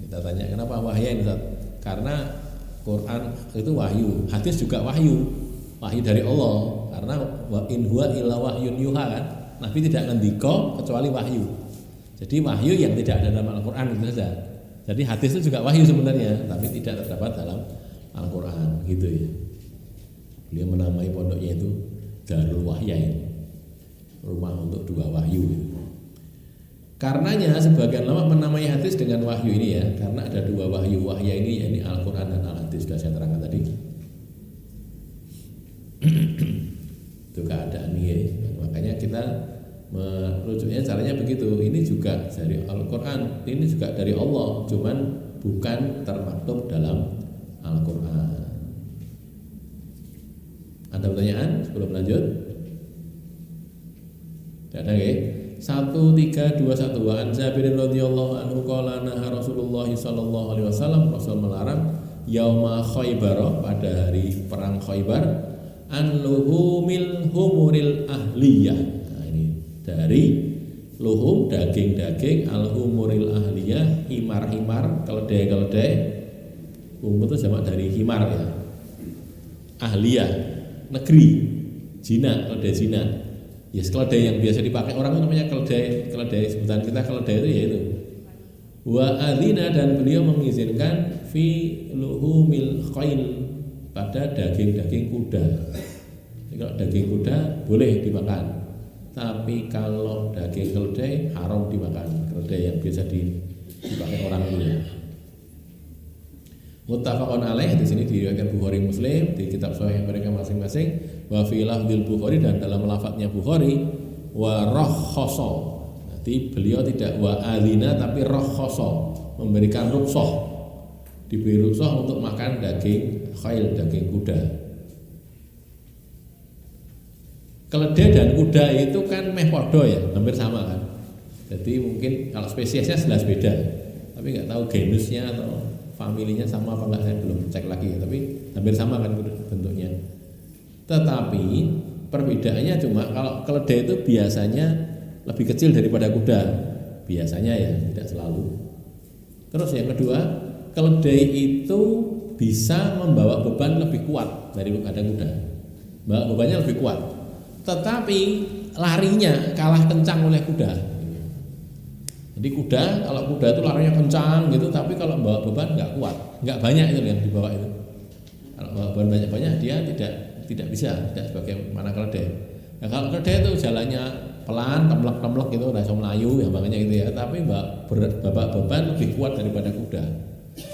Kita tanya kenapa wahyain Ustaz? Karena Quran itu wahyu, hadis juga wahyu, wahyu dari Allah. Karena wa in huwa illa wahyun yuha kan, Nabi tidak ngendika kecuali wahyu. Jadi wahyu yang tidak ada dalam Al-Quran itu saja. Jadi hadis itu juga wahyu sebenarnya, tapi tidak terdapat dalam Al-Quran gitu ya. Beliau menamai pondoknya itu Darul Wahyain, rumah untuk dua wahyu. Karenanya sebagian ulama menamai hadis dengan wahyu ini ya, karena ada dua wahyu. Wahyu ini yakni Al-Quran dan Al-Hadis, sudah saya terangkan tadi. Itu keadaan ini, makanya kita merujuknya caranya begitu. Ini juga dari Al-Quran, ini juga dari Allah, cuman bukan termaktub dalam Al-Quran. Ada pertanyaan sebelum lanjut? Tidak ada ya? 1321 wa an Jabir radhiyallahu anhu qala naha Rasulullah sallallahu alaihi wasallam, Rasul melarang yauma Khaybar, pada hari perang Khaybar, an luhumil humuril ahliyah. Nah, ini dari luhum, daging-daging, al humuril ahliyah, himar-himar, keledai-keledai. Humur itu jamak dari himar ya. Ahliyah, negeri, jina, keledai jina. Ya, keledai yang biasa dipakai orang itu namanya keledai sebutan kita keledai itu ya itu. Wa adzina, dan beliau mengizinkan fi luhumil khayl, pada daging-daging kuda. Jadi kalau daging kuda boleh dimakan, tapi kalau daging keledai haram dimakan. Keledai yang biasa dipakai orang ini. Muttafaqun alaih, di sini diriwayatkan Bukhari Muslim di kitab sahih mereka masing-masing. Wa fi lafdzil Bukhari, dan dalam lafadznya Bukhari, wa rakhasa. Nanti beliau tidak wa adzina tapi rakhasa, memberikan rukhsah, diberi rukhsah untuk makan daging khayl, daging kuda. Keledai dan kuda itu kan meh podo ya, hampir sama kan. Jadi mungkin kalau spesiesnya jelas beda. Tapi nggak tahu genusnya atau familinya sama apa enggak, saya belum cek lagi ya, tapi hampir sama kan bentuknya. Tetapi perbedaannya cuma kalau keledai itu biasanya lebih kecil daripada kuda, biasanya ya, tidak selalu. Terus yang kedua, keledai itu bisa membawa beban lebih kuat daripada kuda, bawa bebannya lebih kuat, tetapi larinya kalah kencang oleh kuda. Jadi kuda, kalau kuda itu larinya kencang gitu, tapi kalau bawa beban nggak kuat, nggak banyak itu yang dibawa itu. Kalau bawa beban banyak-banyak dia tidak bisa, tidak sebagaimana keledai. Nah, kalau keledai itu jalannya pelan, temlek-temlek gitu, langsung melayu ya makanya gitu ya. Tapi bawa beban lebih kuat daripada kuda.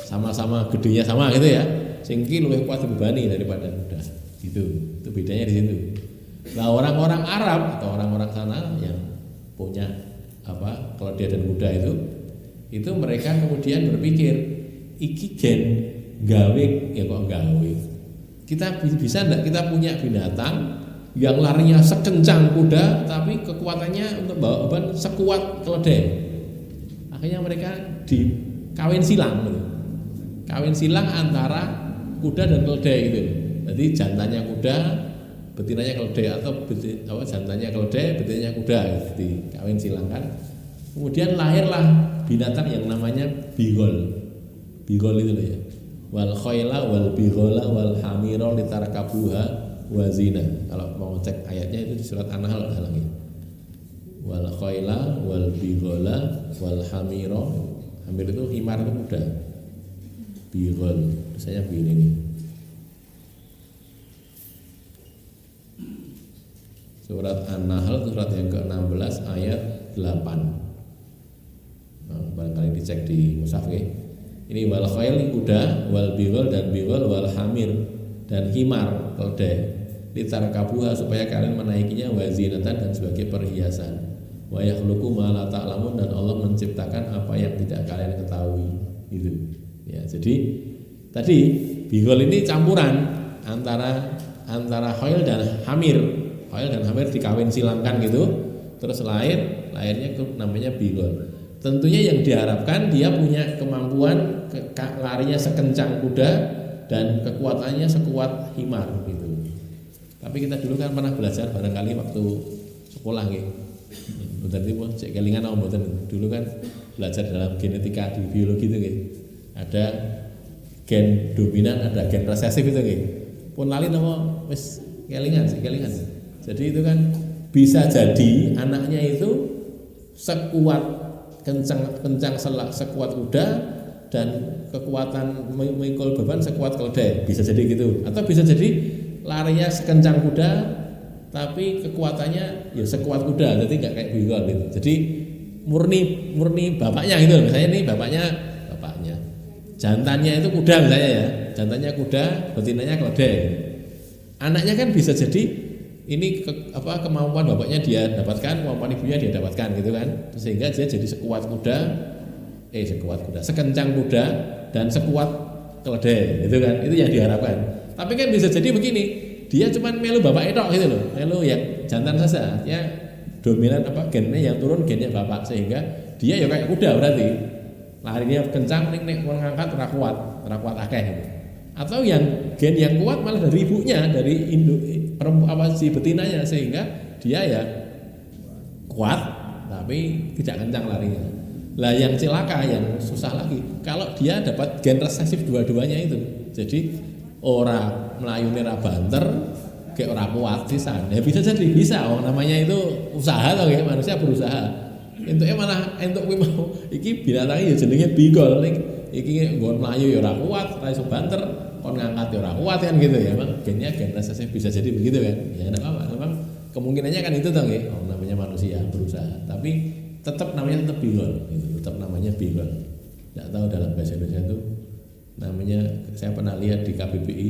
Sama-sama gedenya sama gitu ya. Singki lebih kuat dibebani daripada kuda. Gitu. Itu bedanya di situ. Nah, orang-orang Arab atau orang-orang sana yang punya keledai dan kuda itu mereka kemudian berpikir iki gen gawe ya kok gawe. Kita bisa enggak kita punya binatang yang larinya sekencang kuda tapi kekuatannya untuk bawa beban sekuat keledai. Akhirnya mereka dikawin silang gitu. Kawin silang antara kuda dan keledai gitu. Jadi jantannya kuda, betinanya keledai, atau jantannya keledai, betinanya kuda gitu. Dikawin silang kan. Kemudian lahirlah binatang yang namanya bigol. Bigol itu loh ya. Wal khayla wal bighola wal hamira litarkabuha wazina. Kalau mau cek ayatnya itu di surat An-Nahl ada lagi. Wal khayla wal bighola wal hamira. Hamir itu himar itu kuda. Bighol, saya begini nih. Surat An-Nahl surat yang ke-16 ayat 8. Nah, barangkali dicek di mushaf ya. Ini wal khayl kuda, wal bighol dan bighol, wal hamir dan himar keledai. Litarkabuha supaya kalian menaikinya wazinatan dan sebagai perhiasan. Wa yakhluqu ma la ta'lamun dan Allah menciptakan apa yang tidak kalian ketahui. Gitu. Ya, jadi tadi bighol ini campuran antara khayl dan hamir. Khayl dan hamir dikawin silangkan gitu, terus lahirnya namanya bighol. Tentunya yang diharapkan dia punya kemampuan larinya sekencang kuda dan kekuatannya sekuat himar gitu. Tapi kita dulu kan pernah belajar barangkali waktu sekolah gitu. Betul itu cek kelingan apa mboten. Dulu kan belajar dalam genetika di biologi itu gitu. Ada gen dominan, ada gen resesif itu gitu. Pun lali nama wis kelingan. Jadi itu kan bisa jadi anaknya itu sekuat kencang sekuat kuda dan kekuatan memikul beban sekuat keledai, bisa jadi gitu. Atau bisa jadi larinya sekencang kuda tapi kekuatannya ya sekuat kuda, jadi nggak kayak bighol gitu. Jadi murni bapaknya gitu. Misalnya ini bapaknya jantannya itu kuda misalnya ya, jantannya kuda, betinanya keledai. Anaknya kan bisa jadi ini kemampuan bapaknya dia dapatkan, kemampuan ibunya dia dapatkan gitu kan, sehingga dia jadi sekuat kuda, sekencang kuda dan sekuat keledai gitu kan, itu yang diharapkan. Tapi kan bisa jadi begini, dia cuman melu bapak etok gitu loh, melu yang jantan saja, ya dominan gennya yang turun gennya bapak, sehingga dia ya kayak kuda berarti larinya kencang, nek mengangkat ora kuat akeh gitu. Atau yang gen yang kuat malah dari ibunya, dari induk si betinanya, sehingga dia ya kuat tapi tidak kencang larinya. Lah yang celaka, yang susah lagi kalau dia dapat gen resesif dua-duanya itu. Jadi ora melayune ra banter, kayak ora kuat sisan. Ya bisa jadi, namanya itu usaha toh ya, manusia berusaha. Entuke malah entuk kuwi mau iki binatangnya ya jenenge bighol iki nggon mlayu ya ora kuat, ora iso banter, kon ngangkat ya ora kuat kan gitu ya. Memang gennya gen resesif bisa jadi begitu kan. Ya enggak apa-apa. Memang kemungkinannya kan itu toh nggih. Namanya manusia berusaha. Tapi tetap namanya bighol gitu. Tetap namanya bighol. Enggak tahu dalam bahasa Indonesia itu namanya, saya pernah lihat di KBBI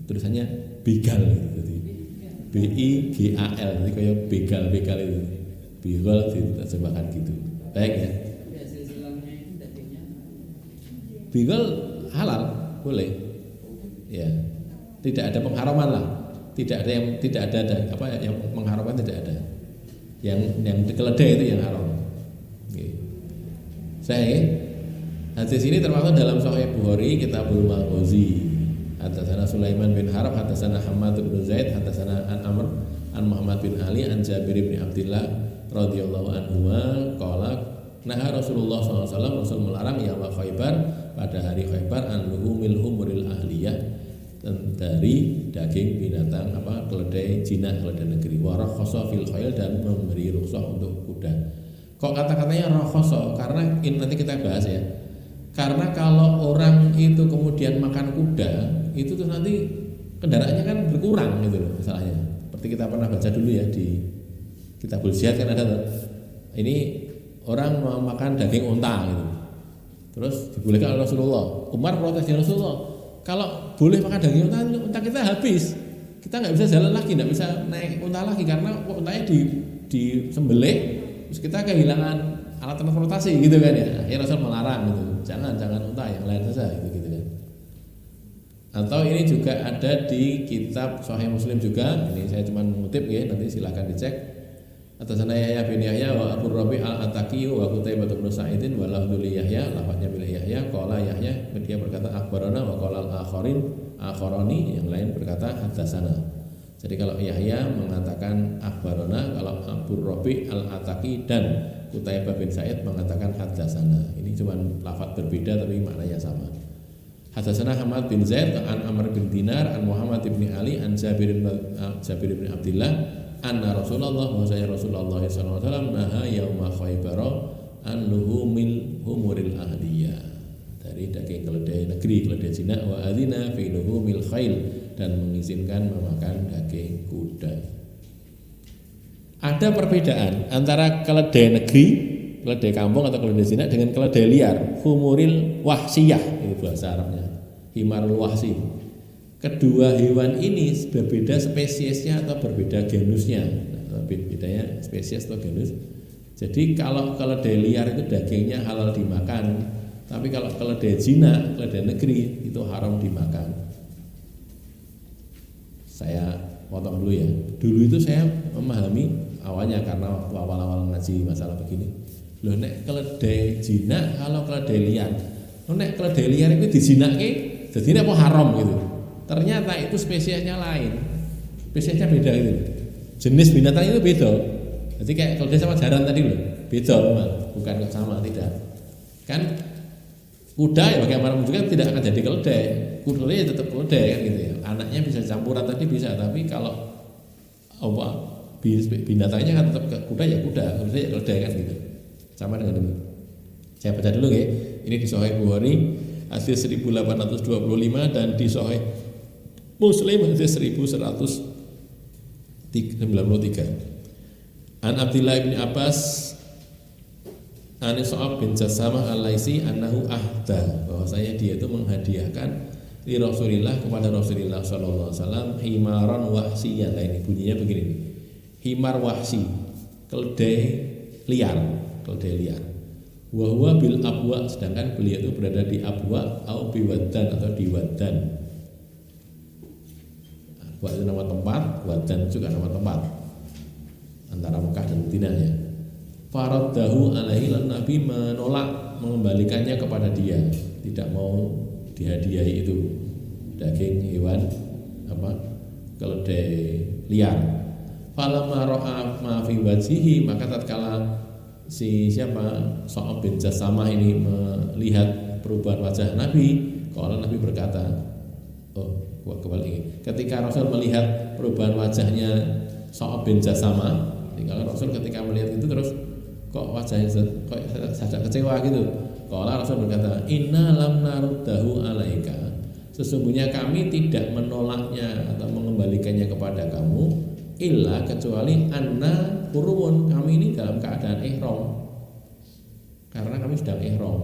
tulisannya bigal gitu. Jadi BIGAL, jadi kayak begal itu. Bighol diterjemahkan gitu. Baik ya. Bighol halal, boleh. Ya. Tidak ada pengharaman lah. Tidak ada yang mengharamkan, tidak ada. Yang keledai itu yang haram. Oke. Saya Hadis ini termasuk dalam Sahih Bukhari Kitabul Maghazi. Hadatsana Sulaiman bin Harb, hadatsana Hammad bin Zaid, hadatsana An Amr an Muhammad bin Ali an Jabir bin Abdullah radhiyallahu anhu qala nah Rasulullah SAW Rasul melarang yaum Khaibar pada hari Khaibar an luhumil humuril ahliyah dari daging binatang keledai jinak, keledai negeri, wa rakhasa fil khail dan memberi rukhsah untuk kuda. Kok kata-katanya rakhasa? Karena ini nanti kita bahas ya. Karena kalau orang itu kemudian makan kuda, itu tuh nanti kendaraannya kan berkurang gitu loh misalnya. Seperti kita pernah baca dulu ya di Kitabul Jihad kan ada tuh. Ini orang mau makan daging unta gitu. Terus dibolehkan oleh Rasulullah. Umar protes ya Rasulullah. Kalau boleh makan daging unta kita habis. Kita nggak bisa jalan lagi, nggak bisa naik unta lagi karena untanya disembelih, terus kita kehilangan alat transportasi gitu kan ya. Akhirnya Rasul melarang gitu. Jangan unta, yang lain saja gitu kan. Atau ini juga ada di kitab Sahih Muslim juga. Ini saya cuma mengutip ya, nanti silakan dicek. Atasana Yahya bin Yahya wa Abu Rabi al-Ataki wa Qutaibah bin Sa'idin wa lafdhu Yahya, lafadznya bil Yahya, qala Yahya, dia berkata akhbarana wa qala al-akharani, yang lain berkata hadatsana. Jadi kalau Yahya mengatakan akhbarana, kalau Abu Rabi al-Ataki dan Qutaibah bin Sa'id mengatakan hadatsana. Ini cuma lafadz berbeda tapi maknanya sama. Hadatsana Hamad bin Zaid an Amr bin Dinar an Muhammad bin Ali an Jabir bin Abdullah anna Rasulullah Rasulullah sallallahu alaihi wasallam naha yauma Khaibar an luhumil humuril ahliyah, dari daging keledai negeri, keledai jinak, wa adzina fi luhumil khail, dan mengizinkan memakan daging kuda. Ada perbedaan antara keledai negeri, keledai kampung atau keledai jinak dengan keledai liar, humuril wahsiyah, itu bahasa Arabnya, himarul wahsi. Kedua hewan ini berbeda spesiesnya atau berbeda genusnya. Bedanya spesies atau genus. Jadi kalau keledai liar itu dagingnya halal dimakan, tapi kalau keledai jinak, keledai negeri itu haram dimakan. Saya potong dulu ya. Dulu itu saya memahami awalnya karena waktu awal-awal ngaji masalah begini. Loh nek keledai jinak kalau keledai liar. Loh nek keledai liar itu dijinake jadi apa haram gitu. Ternyata itu spesiesnya lain, spesiesnya beda gitu. Jenis binatang itu beda. Jadi kayak keledai sama jaran tadi loh, beda memang, bukan sama, tidak. Kan kuda ya bagaimanapun juga tidak akan jadi keledai. Kuda ya tetap keledai kan gitu ya. Anaknya bisa campuran tadi bisa, tapi kalau binatangnya kan tetap kuda ya kuda ya keledai kan gitu. Sama dengan ini. Saya baca dulu ya. Ini di Sahih Bukhari hadis 1825 dan di Sahih Muslim hadis 1193. An Abdullah bin Abbas an Sa'ab bin Jassamah al-Laisi annahu ahda, bahwasanya dia itu menghadiahkan li Rasulillah kepada Rasulullah sallallahu alaihi wasallam himaran wahsiyan. Nah, ini bunyinya begini nih. Himar wahsi, keledai liar. Wa huwa bil abwa, sedangkan beliau itu berada di abwa au bi waddan atau di waddan. Abwa itu nama tempat, waddan juga nama tempat antara Mekah dan Madinah ya. Faraddahu alaihi, lan Nabi menolak mengembalikannya kepada dia, tidak mau dihadiahi itu daging hewan keledai liar. Falamma ra'a ma fi wajhihi, maka tatkala si Sa'ab bin Jassamah ini melihat perubahan wajah Nabi, kalau Nabi berkata, ketika Rasul melihat perubahan wajahnya Sa'ab bin Jassamah, kalau Rasul ketika melihat itu terus kok wajahnya kok sadar kecewa gitu. Kalau Rasul berkata, inna lam naruddahu alaika, sesungguhnya kami tidak menolaknya atau mengembalikannya kepada kamu, illa kecuali anna hurumun, kami ini dalam keadaan ihram, karena kami sedang ihram.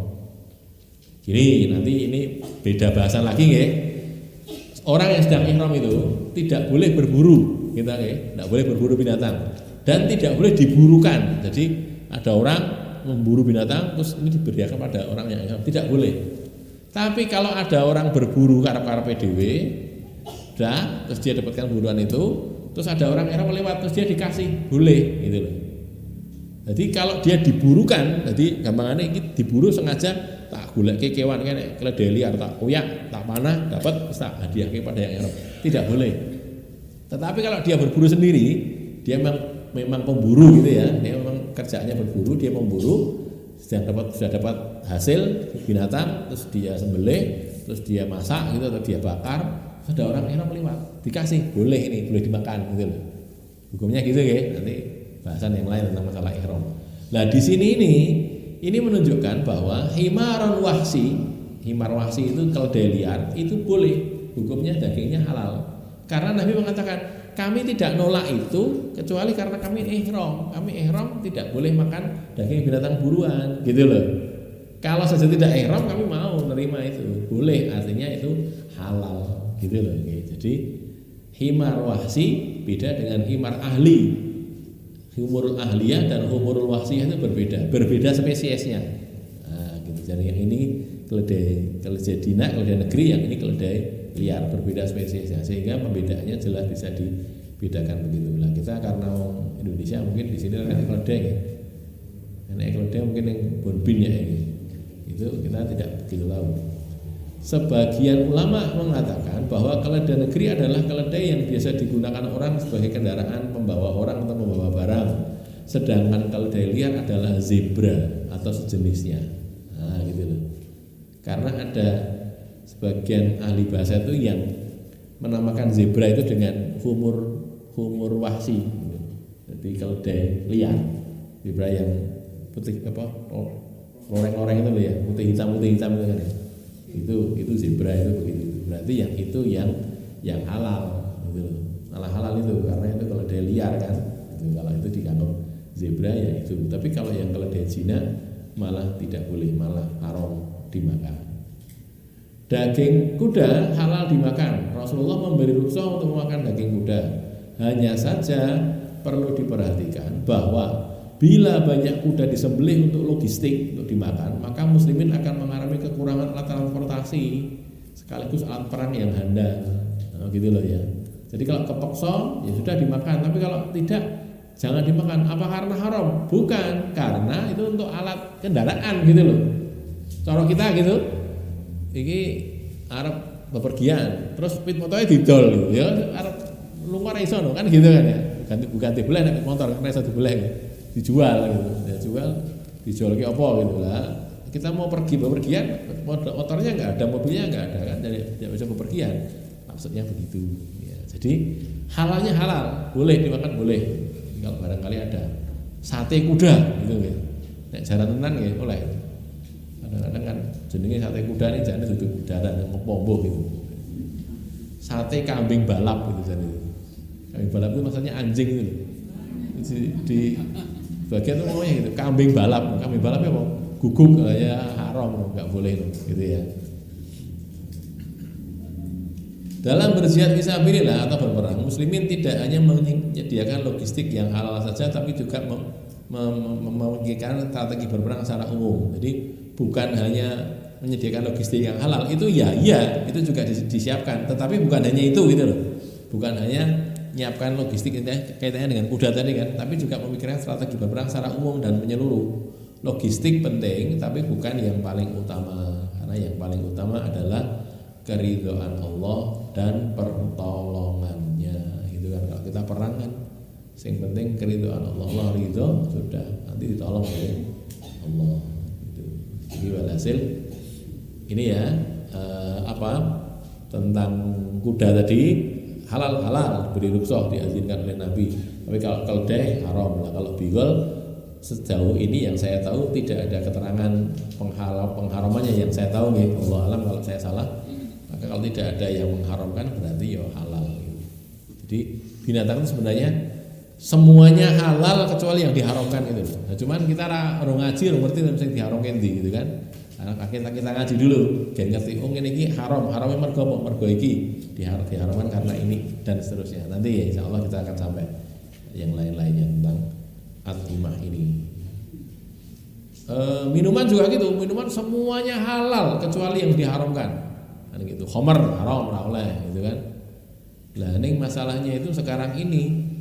Gini, nanti ini beda bahasan lagi nggih. Orang yang sedang ihram itu tidak boleh berburu, kita tidak boleh berburu binatang dan tidak boleh diburukan. Jadi ada orang memburu binatang terus ini diberikan pada orang yang ihram, tidak boleh. Tapi kalau ada orang berburu karep-karepe dhewe, terus dia dapatkan buruan itu, terus ada orang ihram lewat terus dia dikasih, boleh gitu loh. Jadi kalau dia diburukan, jadi gampangannya ini diburu sengaja tak goleke kewan kene keledai liar tak koyak, tak panah, dapat tak hadiahke pada yang ihram. Tidak boleh. Tetapi kalau dia berburu sendiri, dia memang pemburu gitu ya. Dia memang kerjaannya berburu, dia memburu, sudah dapat hasil binatang, terus dia sembelih, terus dia masak gitu atau dia bakar, ada orang ihram lewat, dikasih, boleh ini, boleh dimakan gitu loh. Hukumnya gitu ya. Nanti bahasan yang lain tentang masalah ihram. Nah, di sini ini menunjukkan bahwa himar wahsi itu keledai liar itu boleh, hukumnya dagingnya halal. Karena Nabi mengatakan kami tidak nolak itu kecuali karena kami ihram. Kami ihram tidak boleh makan daging binatang buruan, gitu loh. Kalau saja tidak ihram kami mau menerima itu, boleh, artinya itu halal, gitu loh. Jadi himar wahsi beda dengan himar ahli. Humurul ahliyah dan humurul wahsiyah itu berbeda spesiesnya. Nah, gitu. Jadi yang ini keledai jinak, keledai negeri, yang ini keledai liar, berbeda spesiesnya, sehingga pembedaannya jelas bisa dibedakan begitu. Nah, kita karena Indonesia mungkin di sini ada keledai, keledai mungkin yang bonbin ya ini, itu kita tidak begitu tahu. Sebagian ulama mengatakan bahwa keledai negeri adalah keledai yang biasa digunakan orang sebagai kendaraan pembawa orang atau membawa barang, sedangkan keledai liar adalah zebra atau sejenisnya. Nah, gitu loh. Karena ada sebagian ahli bahasa itu yang menamakan zebra itu dengan humur wahsi. Jadi keledai liar, zebra yang putih apa? Loreng-loreng itu loh ya, putih hitam itu kan ya. Itu zebra itu begitu. Berarti yang itu yang halal gitu. Halal itu karena itu keledai liar kan. Itu kalau itu dianggap zebra ya itu. Tapi kalau yang keledai jinak malah tidak boleh, malah haram dimakan. Daging kuda halal dimakan. Rasulullah memberi rukhsah untuk memakan daging kuda. Hanya saja perlu diperhatikan bahwa bila banyak kuda disembelih untuk logistik untuk dimakan, maka muslimin akan mengalami kekurangan alat transportasi sekaligus alat perang yang handal. Nah, gitu loh ya. Jadi kalau kepeksa ya sudah dimakan, tapi kalau tidak jangan dimakan. Apa karena haram? Bukan, karena itu untuk alat kendaraan gitu loh. Cara kita gitu. Iki arep bepergian, terus speed motornya didol gitu ya, arep lunga ra iso kan gitu kan ya. Ganti belah nek motor kan iso dibelah gitu. Dijual gitu, ya dijual ke apa gitu lah. Kita mau pergi bepergian, motornya nggak ada, mobilnya nggak ada kan, jadi tidak bisa bepergian. Maksudnya begitu. Ya, jadi halalnya halal, boleh dimakan boleh. Kalau barangkali ada sate kuda gitu ya. Nek jaran tenan ya oleh. Kadang-kadang kan jenenge sate kuda ini jangan duduk darat yang pombo gitu. Sate kambing balap gitu jadi. Kambing balap itu maksudnya anjing itu. Di bagian itu ngomongnya gitu, kambing balapnya apa? Guguk ya haram, nggak boleh gitu ya. Dalam berjihad fisabilillah atau berperang, muslimin tidak hanya menyediakan logistik yang halal saja, tapi juga memikirkan strategi berperang secara umum. Jadi bukan hanya menyediakan logistik yang halal, itu ya itu juga disiapkan, tetapi bukan hanya itu gitu loh. Bukan hanya menyiapkan logistik kaitannya dengan kuda tadi kan, tapi juga memikirkan strategi berperang secara umum dan menyeluruh. Logistik penting, tapi bukan yang paling utama, karena yang paling utama adalah keridhaan Allah dan pertolongannya. Itu kan kalau kita perang kan, yang penting keridhaan Allah. Allah ridho sudah, nanti ditolong oleh Allah. Itu. Jadi walhasil ini ya tentang kuda tadi. Halal beri rukhsah diizinkan oleh Nabi. Tapi kalau keledai haram lah. Kalau bigol sejauh ini yang saya tahu tidak ada keterangan pengharamannya yang saya tahu nih. Allah alam kalau saya salah. Maka kalau tidak ada yang mengharamkan berarti ya halal. Jadi binatang itu sebenarnya semuanya halal kecuali yang diharamkan itu. Nah, cuman kita orang ngaji orang ngerti mesti diharamkan gitu kan. Nah, kita ngaji dulu, gen ngerti ngene iki haramnya mergo apa? Mergo iki diharamkan karena ini dan seterusnya. Nanti ya insyaallah kita akan sampai yang lain-lainnya tentang at-timah ini. Minuman juga gitu, minuman semuanya halal kecuali yang diharamkan. Kan gitu. Khamar haram ora oleh gitu kan. Lah ning masalahnya itu sekarang ini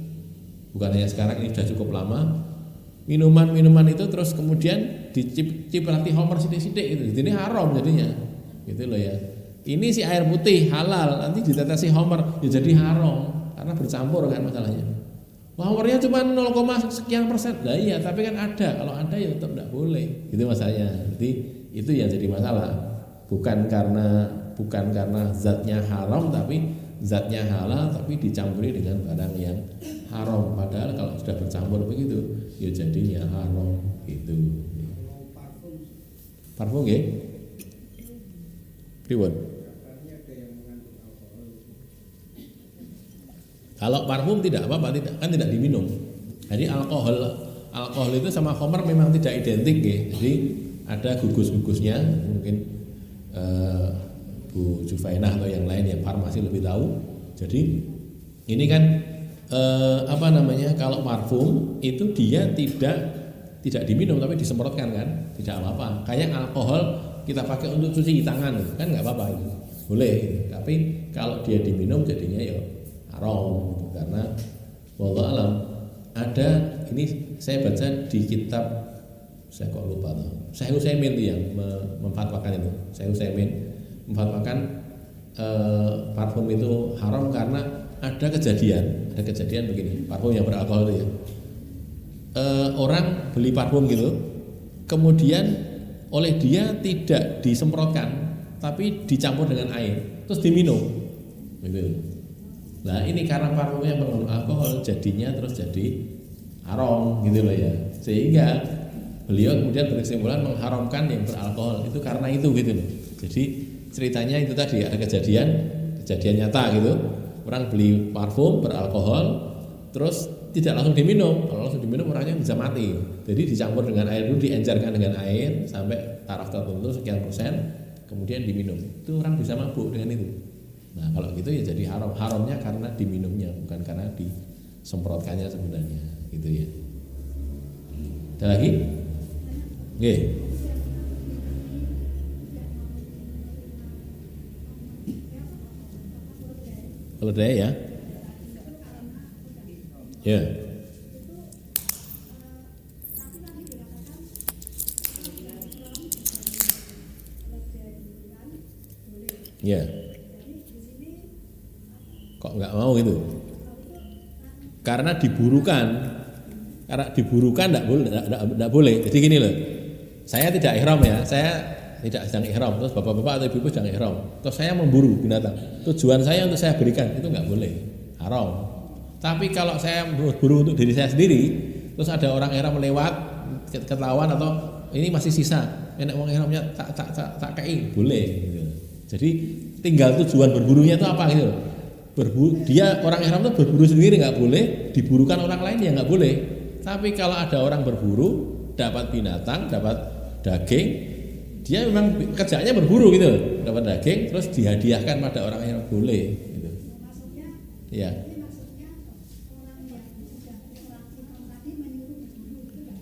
bukan hanya sekarang, ini sudah cukup lama. Minuman-minuman itu terus kemudian diciprati homer sithik-sithik gitu. Jadi haram jadinya. Gitu loh ya. Ini si air putih halal, nanti ditetesi homer ya jadi haram karena bercampur kan masalahnya. Homernya cuma 0, sekian persen. Lah iya, tapi kan ada. Kalau ada ya tetap enggak boleh. Gitu masalahnya. Jadi itu yang jadi masalah. Bukan karena zatnya haram, tapi zatnya halal tapi dicampuri dengan barang yang haram. Padahal kalau sudah bercampur begitu, ya jadinya haram gitu. Parfum nggih? Pripun? Kalau parfum tidak apa-apa, kan tidak diminum. Jadi alkohol itu sama khamr memang tidak identik ya. Jadi ada gugus-gugusnya, mungkin Bu Jufainah atau yang lain yang farmasi lebih tahu. Jadi ini kan kalau parfum itu dia tidak diminum tapi disemprotkan kan, tidak apa-apa. Kayak alkohol kita pakai untuk cuci tangan kan nggak apa-apa itu, boleh. Tapi kalau dia diminum jadinya ya haram gitu. Karena wallahu alam ada ini saya baca di kitab, saya kok lupa tuh, Syekh Utsaimin yang memfatwakan itu. Syekh Utsaimin memfatwakan parfum itu haram karena ada kejadian begini, parfum yang beralkohol itu ya. Orang beli parfum gitu, kemudian oleh dia tidak disemprotkan, tapi dicampur dengan air, terus diminum, gitu. Nah ini karena parfumnya mengandung alkohol, jadinya terus jadi haram, gitu loh ya. Sehingga beliau kemudian berkesimpulan mengharamkan yang beralkohol itu karena itu, gitu loh. Jadi ceritanya itu tadi ada kejadian nyata gitu. Orang beli parfum beralkohol, terus tidak langsung diminum. Kalau langsung diminum orangnya bisa mati. Jadi dicampur dengan air dulu, diencerkan dengan air sampai taraf tertentu sekian persen, kemudian diminum. Itu orang bisa mabuk dengan itu. Nah kalau gitu ya jadi haram. Haramnya karena diminumnya, bukan karena disemprotkannya sebenarnya, gitu ya. Ada lagi? Oke. Kalau ada ya. Ya. Ya. Kok nggak mau gitu? Karena diburukan enggak boleh. Jadi gini loh. Saya tidak ihram ya. Saya tidak sedang ihram, terus bapak-bapak atau ibu-ibu sedang ihram. Terus saya memburu binatang. Tujuan saya untuk saya berikan, itu enggak boleh. Haram. Tapi kalau saya berburu untuk diri saya sendiri, terus ada orang ihram lewat ketahuan atau ini masih sisa, enak wong ihramnya tak kei, boleh gitu. Jadi tinggal tujuan berburunya itu apa gitu. Dia orang ihram itu berburu sendiri nggak boleh, diburukan orang lain ya nggak boleh. Tapi kalau ada orang berburu, dapat binatang, dapat daging, dia memang kerjanya berburu gitu, dapat daging, terus dihadiahkan pada orang ihram boleh. Gitu. Ya.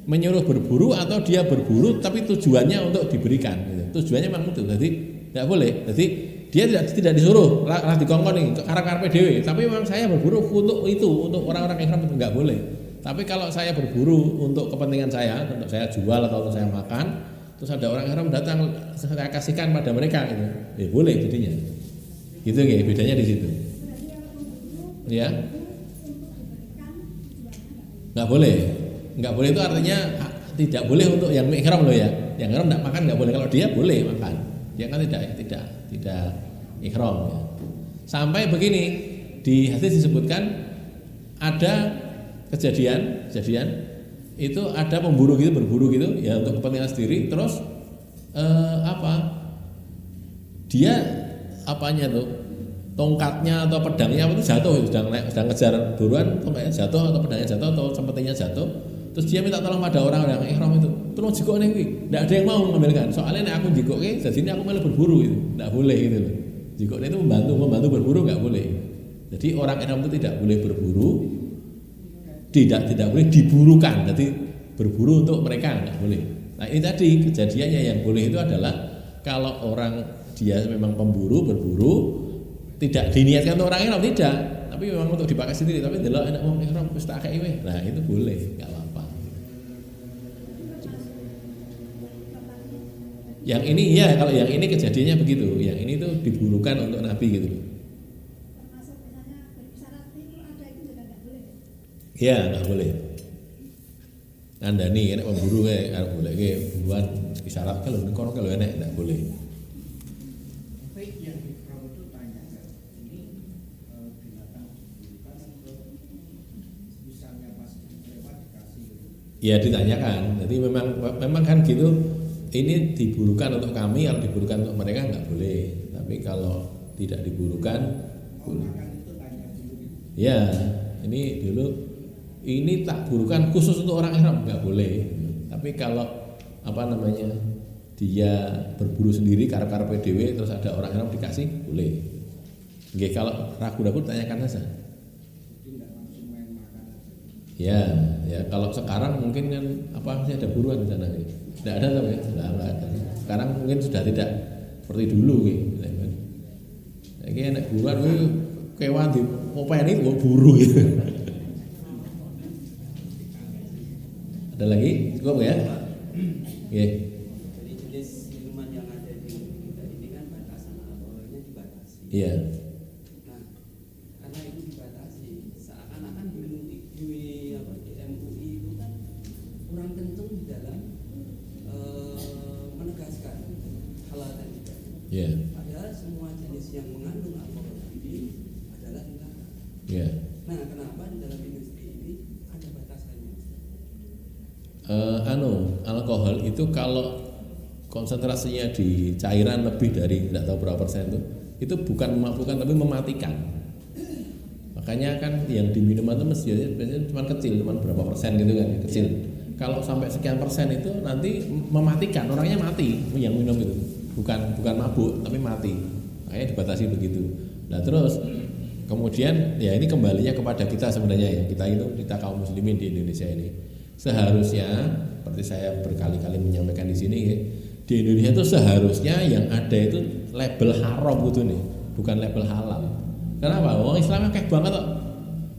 Menyuruh berburu atau dia berburu tapi tujuannya untuk diberikan. Gitu. Tujuannya memang itu, jadi tidak boleh. Jadi dia tidak disuruh lah dikongkon nih karep-karepe dhewe, tapi memang saya berburu untuk itu, untuk orang-orang ihram itu enggak boleh. Tapi kalau saya berburu untuk kepentingan saya, untuk saya jual atau untuk saya makan, terus ada orang ihram datang saya kasihkan pada mereka gitu. Ya boleh jadinya. Gitu nggih, bedanya di situ. Ya. Enggak boleh. Enggak boleh itu artinya tidak boleh untuk yang ihram loh ya. Yang ihram enggak makan enggak boleh, kalau dia boleh makan. Dia kan tidak ihram ya. Sampai begini, di hadis disebutkan ada kejadian itu ada pemburu gitu, berburu gitu ya untuk kepentingan sendiri, terus dia apanya tuh tongkatnya atau pedangnya itu jatuh, sedang ngejar buruan, tongkatnya jatuh atau pedangnya jatuh atau sempetinya jatuh, terus dia minta tolong pada orang yang ihram itu, tolong jikokne kuwi. Enggak ada yang mau mengambilkan. Soalnya nek aku jikoke, jadi ini aku malah berburu itu. Enggak boleh gitu loh. Jikokne itu membantu berburu enggak boleh. Jadi orang ihram itu tidak boleh berburu, tidak boleh diburukan. Jadi berburu untuk mereka enggak boleh. Nah, ini tadi kejadiannya yang boleh itu adalah kalau orang dia memang pemburu berburu, tidak diniatkan untuk orang ihram, tidak, tapi memang untuk dipakai sendiri, tapi delok enak wong ihram wis tak kei weh. Nah, itu boleh, enggak apa-apa. Yang ini ya, kalau yang ini kejadiannya begitu. Yang ini tuh diburukan untuk Nabi gitu. Termasuk misalnya berisyarat itu ada itu juga nggak boleh. Ya nggak boleh. Ngandani enak pemburu kayak nggak boleh kayak buruan isyarat kalau nengkor kalau enak nggak boleh. Tapi yang Ikram itu tanya ini binatang diburukan atau misalnya pas lewat dikasih gitu. Ya ditanyakan. Jadi memang kan gitu. Ini diburukan untuk kami, kalau diburukan untuk mereka nggak boleh. Tapi kalau tidak diburukan, boleh. Makan itu tanya dulu gitu. Ya, ini dulu ini tak burukan khusus untuk orang ihram nggak boleh. Tapi kalau apa namanya dia berburu sendiri karep-karep PDW terus ada orang ihram dikasih boleh. Oke, kalau ragu-ragu tanyakan saja. Jadi nggak langsung main makan aja. Ya kalau sekarang mungkin kan apa masih ada buruan di sana gitu. Tidak ada tapi nggak ada. Sekarang mungkin sudah tidak seperti dulu gitu. Jadi enak buruan kewan di mopen itu buru gitu. Ada lagi cukup ya? Oke. Jadi jenis minuman yang ada di kita ini kan batasan alkoholnya dibatasi. Iya. Nah, karena itu dibatasi, seakan-akan di MUI itu kan kurang kenceng di dalam menegaskan halal dan tidak. Iya. Padahal semua jenis yang mengandung alkohol ini adalah dilarang. Iya. Nah, kenapa di dalam industri ini ada batasannya? Alkohol itu kalau konsentrasinya di cairan lebih dari tidak tahu berapa persen itu bukan memabukkan tapi mematikan. Makanya kan yang di minuman itu biasanya cuma kecil, cuma berapa persen gitu kan, kecil. Kalau sampai sekian persen itu nanti mematikan, orangnya mati yang minum itu. Bukan mabuk tapi mati. Makanya dibatasi begitu. Nah, terus kemudian ya ini kembalinya kepada kita sebenarnya ya. Kita kaum muslimin di Indonesia ini. Seharusnya seperti saya berkali-kali menyampaikan di sini ya, di Indonesia itu seharusnya yang ada itu label haram gitu nih, bukan label halal. Kenapa? Orang Islam kayak banget kok.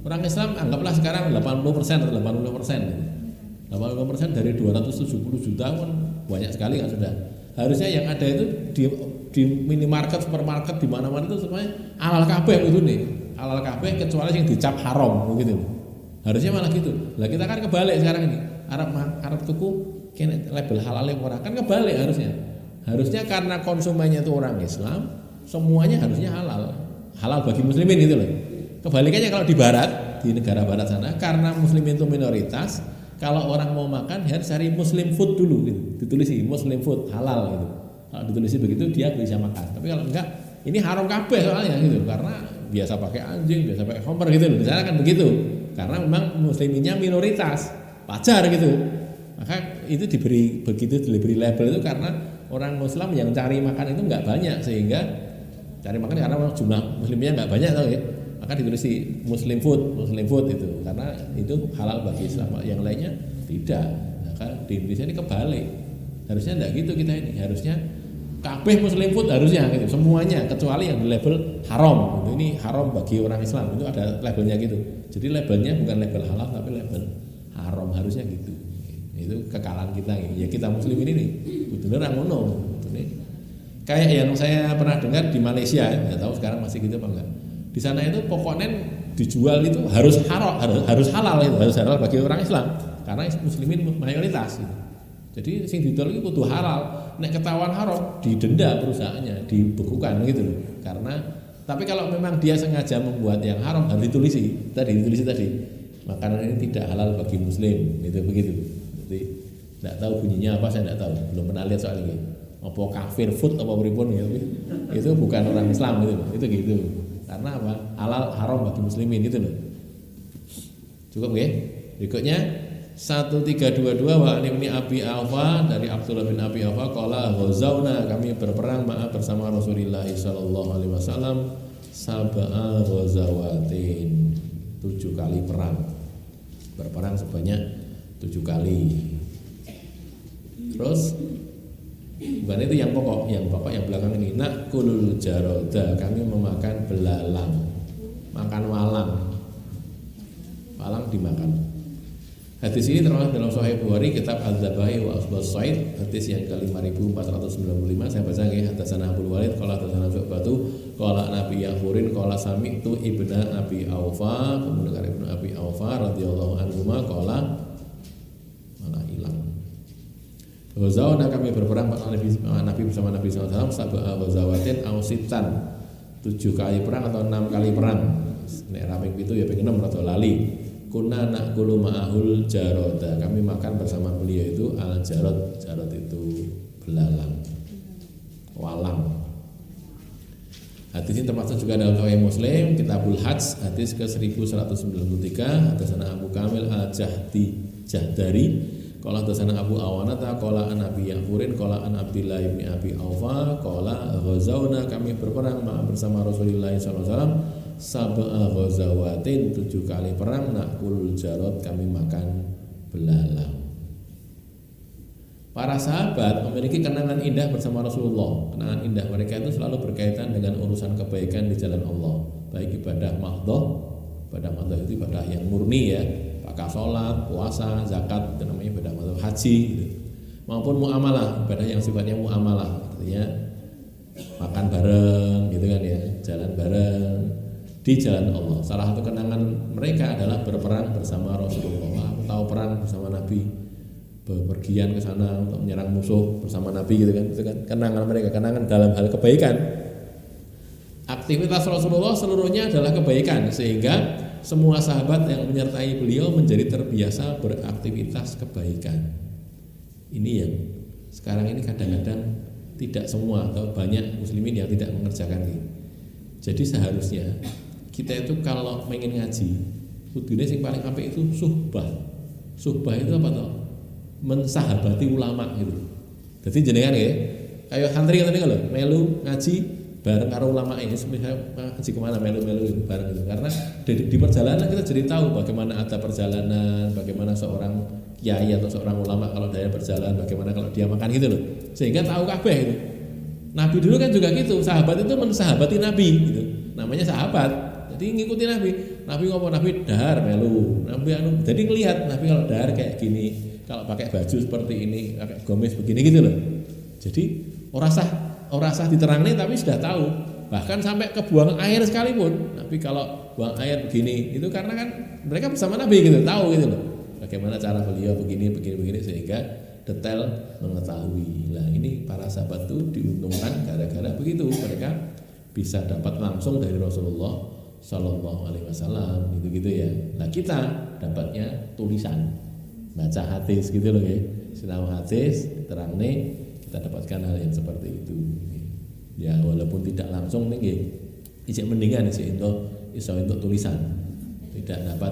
Orang Islam anggaplah sekarang 80% atau 80%. 80% dari 270 juta kan banyak sekali kan sudah. Harusnya yang ada itu di minimarket, supermarket di mana-mana itu semuanya halal kabeh gitu nih. Halal kabeh kecuali yang dicap haram begitu. Harusnya malah gitu. Lah kita kan kebalik sekarang ini. Arab tuku kene label halal ora kan kebalik harusnya. Harusnya karena konsumennya itu orang Islam, semuanya harusnya halal. Halal bagi muslimin gitu loh. Kebalikannya kalau di barat, di negara barat sana karena muslimin itu minoritas, kalau orang mau makan harus cari muslim food dulu gitu. Ditulisi muslim food halal gitu. Kalau ditulisi begitu dia bisa makan. Tapi kalau enggak ini haram kabeh soalnya gitu karena biasa pakai anjing, biasa pakai homer gitu loh. Di sana kan begitu. Karena memang musliminnya minoritas. Wajar gitu. Maka itu diberi label itu karena orang Muslim yang cari makan itu enggak banyak sehingga cari makan karena jumlah muslimnya enggak banyak tau ya. Maka ditulisi muslim food itu karena itu halal bagi Islam, yang lainnya tidak. Maka di Indonesia ini kebalik, harusnya enggak gitu kita ini, harusnya kabeh muslim food harusnya gitu, semuanya kecuali yang di label haram. Ini haram bagi orang Islam itu ada labelnya gitu. Jadi labelnya bukan label halal tapi label haram harusnya gitu. Itu kekalahan kita ya kita muslim ini nih, bener ngono. Kayak yang saya pernah dengar di Malaysia, nggak tahu sekarang masih gitu apa enggak. Di sana itu pokoknya dijual itu harus halal itu, harus halal bagi orang Islam karena muslimin mayoritas gitu. Jadi sing didol itu kudu halal. Nek ketahuan haram didenda perusahaannya, dibekukan gitu loh. Karena tapi kalau memang dia sengaja membuat yang haram harus ditulisi tadi. Makanan ini tidak halal bagi muslim, itu begitu. Jadi enggak tahu bunyinya apa, saya enggak tahu. Belum pernah lihat soal ini. Apa kafir food apa pripun gitu. Itu bukan orang Islam gitu. Itu gitu. Karena apa? Halal haram bagi muslimin itu loh. Cukup ya? Berikutnya 1322 wa ibni Abi Aufa dari Abdullah bin Abi Aufa qala ghazauna kami berperang bersama Rasulullah sallallahu alaihi wasallam sab'a ghazawatin 7 kali perang. Berperang sebanyak 7 kali. Terus bukan itu yang pokok yang belakang ini nakulul jaroda kami memakan belalang, makan walang dimakan. Hadis ini termasuk dalam Sahih Bukhari kitab Al-Dzabaih wa Asbas Said, hadis yang ke-5495. Saya baca nggih, hadatsana Abdul Walid qala hadatsana Syu'batu qala Nabi Yahurin qala sami'tu ibna Abi Aufa, kemudian Ibnu Abi Aufa radhiyallahu anhu qala mana hilang. Ghazawna kami berperang Nabi bersama Nabi SAW sab'a ghazawatin aw sitan, 7 kali perang atau 6 kali perang. Nek raping 7 ya ping 6 rada lali. Kunna na'kulu ma'ahul jaroda, kami makan bersama beliau itu al jarod. Jarod itu belalang, walang. Hadis ini termasuk juga dalam Sahih Muslim Kitabul Hajj, hadis ke 1193. Hadatsana Abu Kamil Al-Jahdari qala hadatsana Abu Awanata qala an Abi Yahurin qala an Abdillah bin Abi Aufa qala ghazawna, kami berperang bersama Rasulullah sallallahu alaihi wasallam sab'a ghazawatin, 7 kali perang, nakul jarod, kami makan belalang. Para sahabat memiliki kenangan indah bersama Rasulullah. Kenangan indah mereka itu selalu berkaitan dengan urusan kebaikan di jalan Allah, baik ibadah mahdhah. Ibadah mahdhah itu ibadah yang murni ya, apakah sholat, puasa, zakat, itu namanya ibadah mahdhah, haji gitu. Maupun muamalah, ibadah yang sifatnya muamalah, artinya makan bareng gitu kan ya, jalan bareng di jalan Allah. Salah satu kenangan mereka adalah berperang bersama Rasulullah. Tahu perang bersama Nabi, bepergian ke sana untuk menyerang musuh bersama Nabi gitu kan. Itu kan kenangan mereka, kenangan dalam hal kebaikan. Aktivitas Rasulullah seluruhnya adalah kebaikan, sehingga semua sahabat yang menyertai beliau menjadi terbiasa beraktivitas kebaikan. Ini yang sekarang ini kadang-kadang tidak semua atau banyak muslimin yang tidak mengerjakan ini. Jadi seharusnya kita itu kalau pengen ngaji, kudune sing paling apik itu suhbah. Suhbah itu apa toh? Mensahabati ulama gitu. Jadi jenengan ya, kayak santri ngene lho, melu ngaji bareng karo ulama ini, misalnya ngaji kemana melu-melu gitu, bareng gitu. Karena di perjalanan kita jadi tahu bagaimana ada perjalanan, bagaimana seorang kiai atau seorang ulama kalau dia berjalan, bagaimana kalau dia makan gitu loh. Sehingga tahu kabeh itu. Nabi dulu kan juga gitu, sahabat itu mensahabati Nabi gitu. Namanya sahabat. Jadi ngikutin Nabi. Nabi ngomong, Nabi dahar melu. Nabi jadi ngelihat Nabi kalau dahar kayak gini, kalau pakai baju seperti ini, pakai gomis begini gitu loh. Jadi orang sah diterangin tapi sudah tahu. Bahkan sampai ke buang air sekalipun. Nabi kalau buang air begini, itu karena kan mereka bersama Nabi gitu, tahu gitu loh. Bagaimana cara beliau begini sehingga detail mengetahui. Nah ini para sahabat itu diuntungkan gara-gara begitu, mereka bisa dapat langsung dari Rasulullah Sallallahu Alaihi Wasallam gitu ya. Nah kita dapatnya tulisan, baca hadis gitu loh ya, sinau hadis terang nih, kita dapatkan hal yang seperti itu. Ya walaupun tidak langsung nih, ijek mendingan sih untuk tulisan, tidak dapat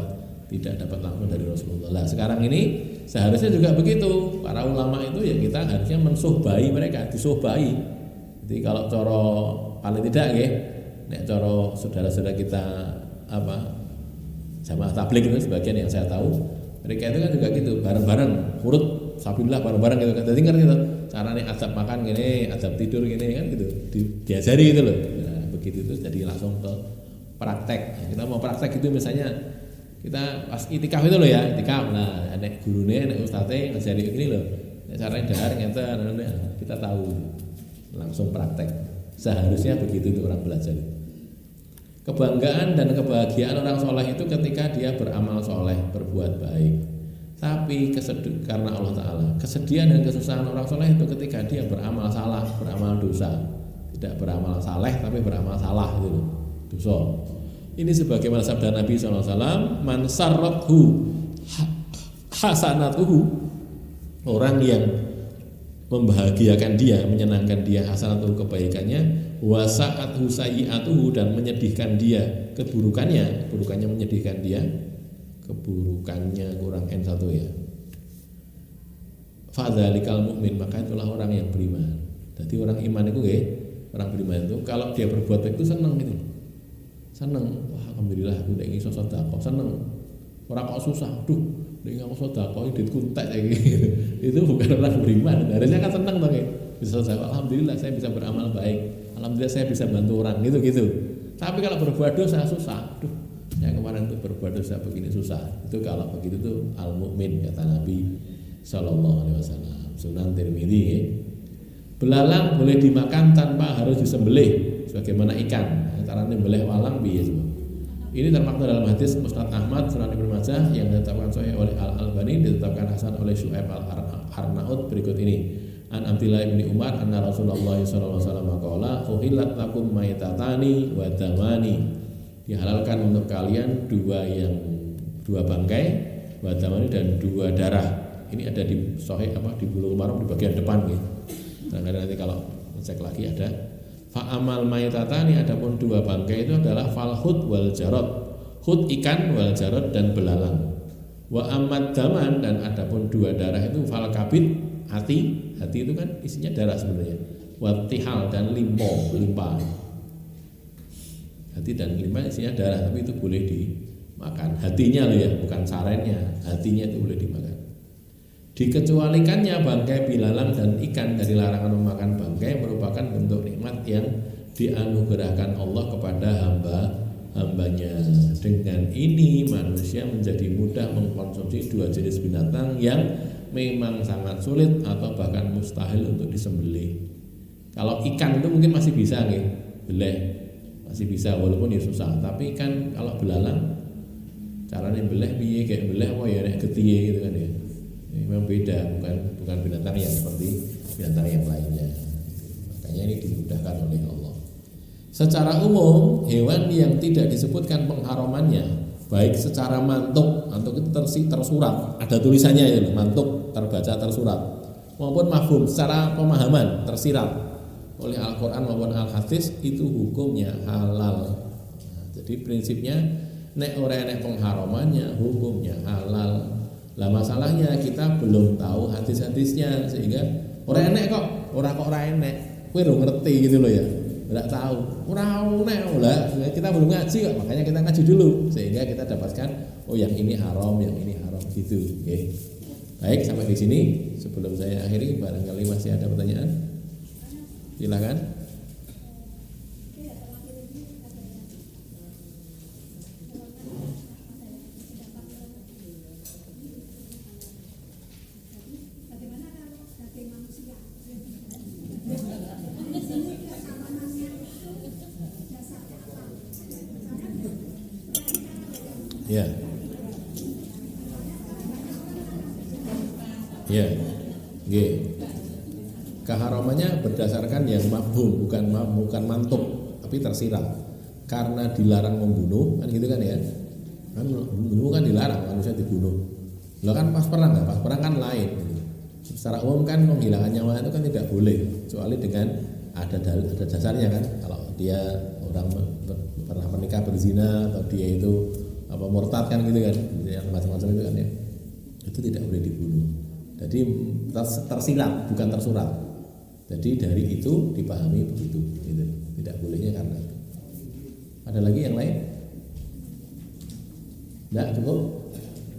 langsung dari Rasulullah. Nah, sekarang ini seharusnya juga begitu. Para ulama itu ya kita harusnya mensuhbai mereka, disuhbai. Jadi kalau coro paling tidak ya, nek coro saudara-saudara kita jamaah tabligh itu sebagian yang saya tahu, mereka itu kan juga gitu, bareng-bareng, urut sabillah bareng-bareng gitu kan. Jadi ngerti gitu, caranya adab makan gini, adab tidur gini kan gitu, diajari gitu loh. Nah, begitu itu jadi langsung ke praktek. Kita mau praktek itu misalnya kita pas itikaf itu loh ya, itikaf. Nah, nek gurune, nek ustadze ngajari ini loh. Nek caranya dahar ngeten, kita tahu. Langsung praktek. Seharusnya begitu itu orang belajar. Kebanggaan dan kebahagiaan orang soleh itu ketika dia beramal soleh, berbuat baik. Tapi karena Allah Ta'ala, kesedihan dan kesusahan orang soleh itu ketika dia beramal salah, beramal dosa. Tidak beramal saleh tapi beramal salah itu loh, dosa. Ini sebagaimana sabda Nabi SAW, man sarrathu hasanatuhu, orang yang membahagiakan dia, menyenangkan dia hasanatuhu kebaikannya, wa sa'athu sayyi'atuhu dan menyedihkan dia keburukannya menyedihkan dia, keburukannya kurang N1 ya. Fadzalikal mu'min, maka itulah orang yang beriman. Jadi orang iman itu orang beriman itu kalau dia berbuat baik itu senang gitu. Seneng, wah alhamdulillah aku udah ingin sedekah, seneng. Orang kok susah, aduh, udah ingin sedekah, duit kuntek kayak gitu. Itu bukan orang beriman. Harusnya kan seneng dong ya. Bisa sedekah, alhamdulillah saya bisa beramal baik, alhamdulillah saya bisa bantu orang gitu. Tapi kalau berbuat dosa susah, aduh, yang kemarin orang untuk berbuat dosa begini susah. Itu kalau begitu tuh al mukmin kata Nabi Shallallahu Alaihi Wasallam. Sunan Tirmidzi ya. Belalang boleh dimakan tanpa harus disembelih sebagaimana ikan. Cara nyembelih walang piye coba? Ini termaktub dalam hadis Musnad Ahmad, Sunan Ibnu Majah yang ditetapkan sahih oleh Al Albani, ditetapkan hasan oleh Syu'aib Al Arnaud berikut ini. An Abdillah bin Umar anna Rasulullah sallallahu alaihi wasallam qala uhillat lakum maitatani wa damani. Dihalalkan untuk kalian dua bangkai, wa damani dan dua darah. Ini ada di sahih di Bulughul Maram di bagian depan gitu. Nah, nanti kalau cek lagi ada fa'amal maitatani, adapun dua bangkai itu adalah falhud wal jarad. Hud ikan, wal jarad dan belalang. Wa amad daman, dan adapun dua darah itu fal kabid, hati itu kan isinya darah sebenarnya. Wa tihal dan limpa. Hati dan limpa isinya darah, tapi itu boleh dimakan. Hatinya loh ya, bukan sarennya. Hatinya itu boleh dimakan. Dikecualikannya bangkai belalang dan ikan dari larangan memakan bangkai merupakan bentuk nikmat yang dianugerahkan Allah kepada hambanya. Dengan ini manusia menjadi mudah mengkonsumsi dua jenis binatang yang memang sangat sulit atau bahkan mustahil untuk disembelih. Kalau ikan itu mungkin masih bisa nih, beleh masih bisa walaupun ya susah. Tapi ikan kalau belalang caranya beleh piye kayak beleh ya nek getiye gitu kan ya. Memang beda, bukan binatang yang seperti binatang yang lainnya. Makanya ini dimudahkan oleh Allah. Secara umum, hewan yang tidak disebutkan pengharamannya, baik secara mantuk itu tersurat, ada tulisannya ya, mantuk terbaca tersurat, maupun mafhum secara pemahaman tersirat oleh Al-Quran maupun Al-Hadis, itu hukumnya halal. Nah, jadi prinsipnya nek ora nek pengharamannya hukumnya halal. Lah masalahnya kita belum tahu hadis-hadisnya sehingga ora enek kok, ora enek. Kowe ora ngerti gitu loh ya. Enggak tahu. Ora enek lah, kita belum ngaji kok, makanya kita ngaji dulu sehingga kita dapatkan oh yang ini haram, yang ini haram gitu, oke. Baik, sampai di sini. Sebelum saya akhiri barangkali masih ada pertanyaan. Silakan. Ya. Ya. G. Keharamannya berdasarkan yang mafhum, bukan mantuk, tapi tersirat. Karena dilarang membunuh, kan gitu kan ya. Kan membunuh kan dilarang, manusia dibunuh. Lah kan pas perang kan lain. Secara umum kan menghilangkan nyawa itu kan tidak boleh, kecuali dengan ada dasarnya kan. Kalau dia orang pernah menikah berzina atau dia itu murtad kan gitu kan, macam-macam itu kan ya, itu tidak boleh dibunuh. Jadi tersirat bukan tersurat. Jadi dari itu dipahami begitu, gitu. Tidak bolehnya karena itu. Ada lagi yang lain? Tidak cukup.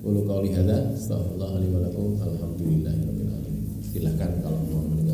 Qulu qouli hadza, astaghfirullah li wa lakum, alhamdulillahirabbil alamin. Silakan kalau mau mendengar.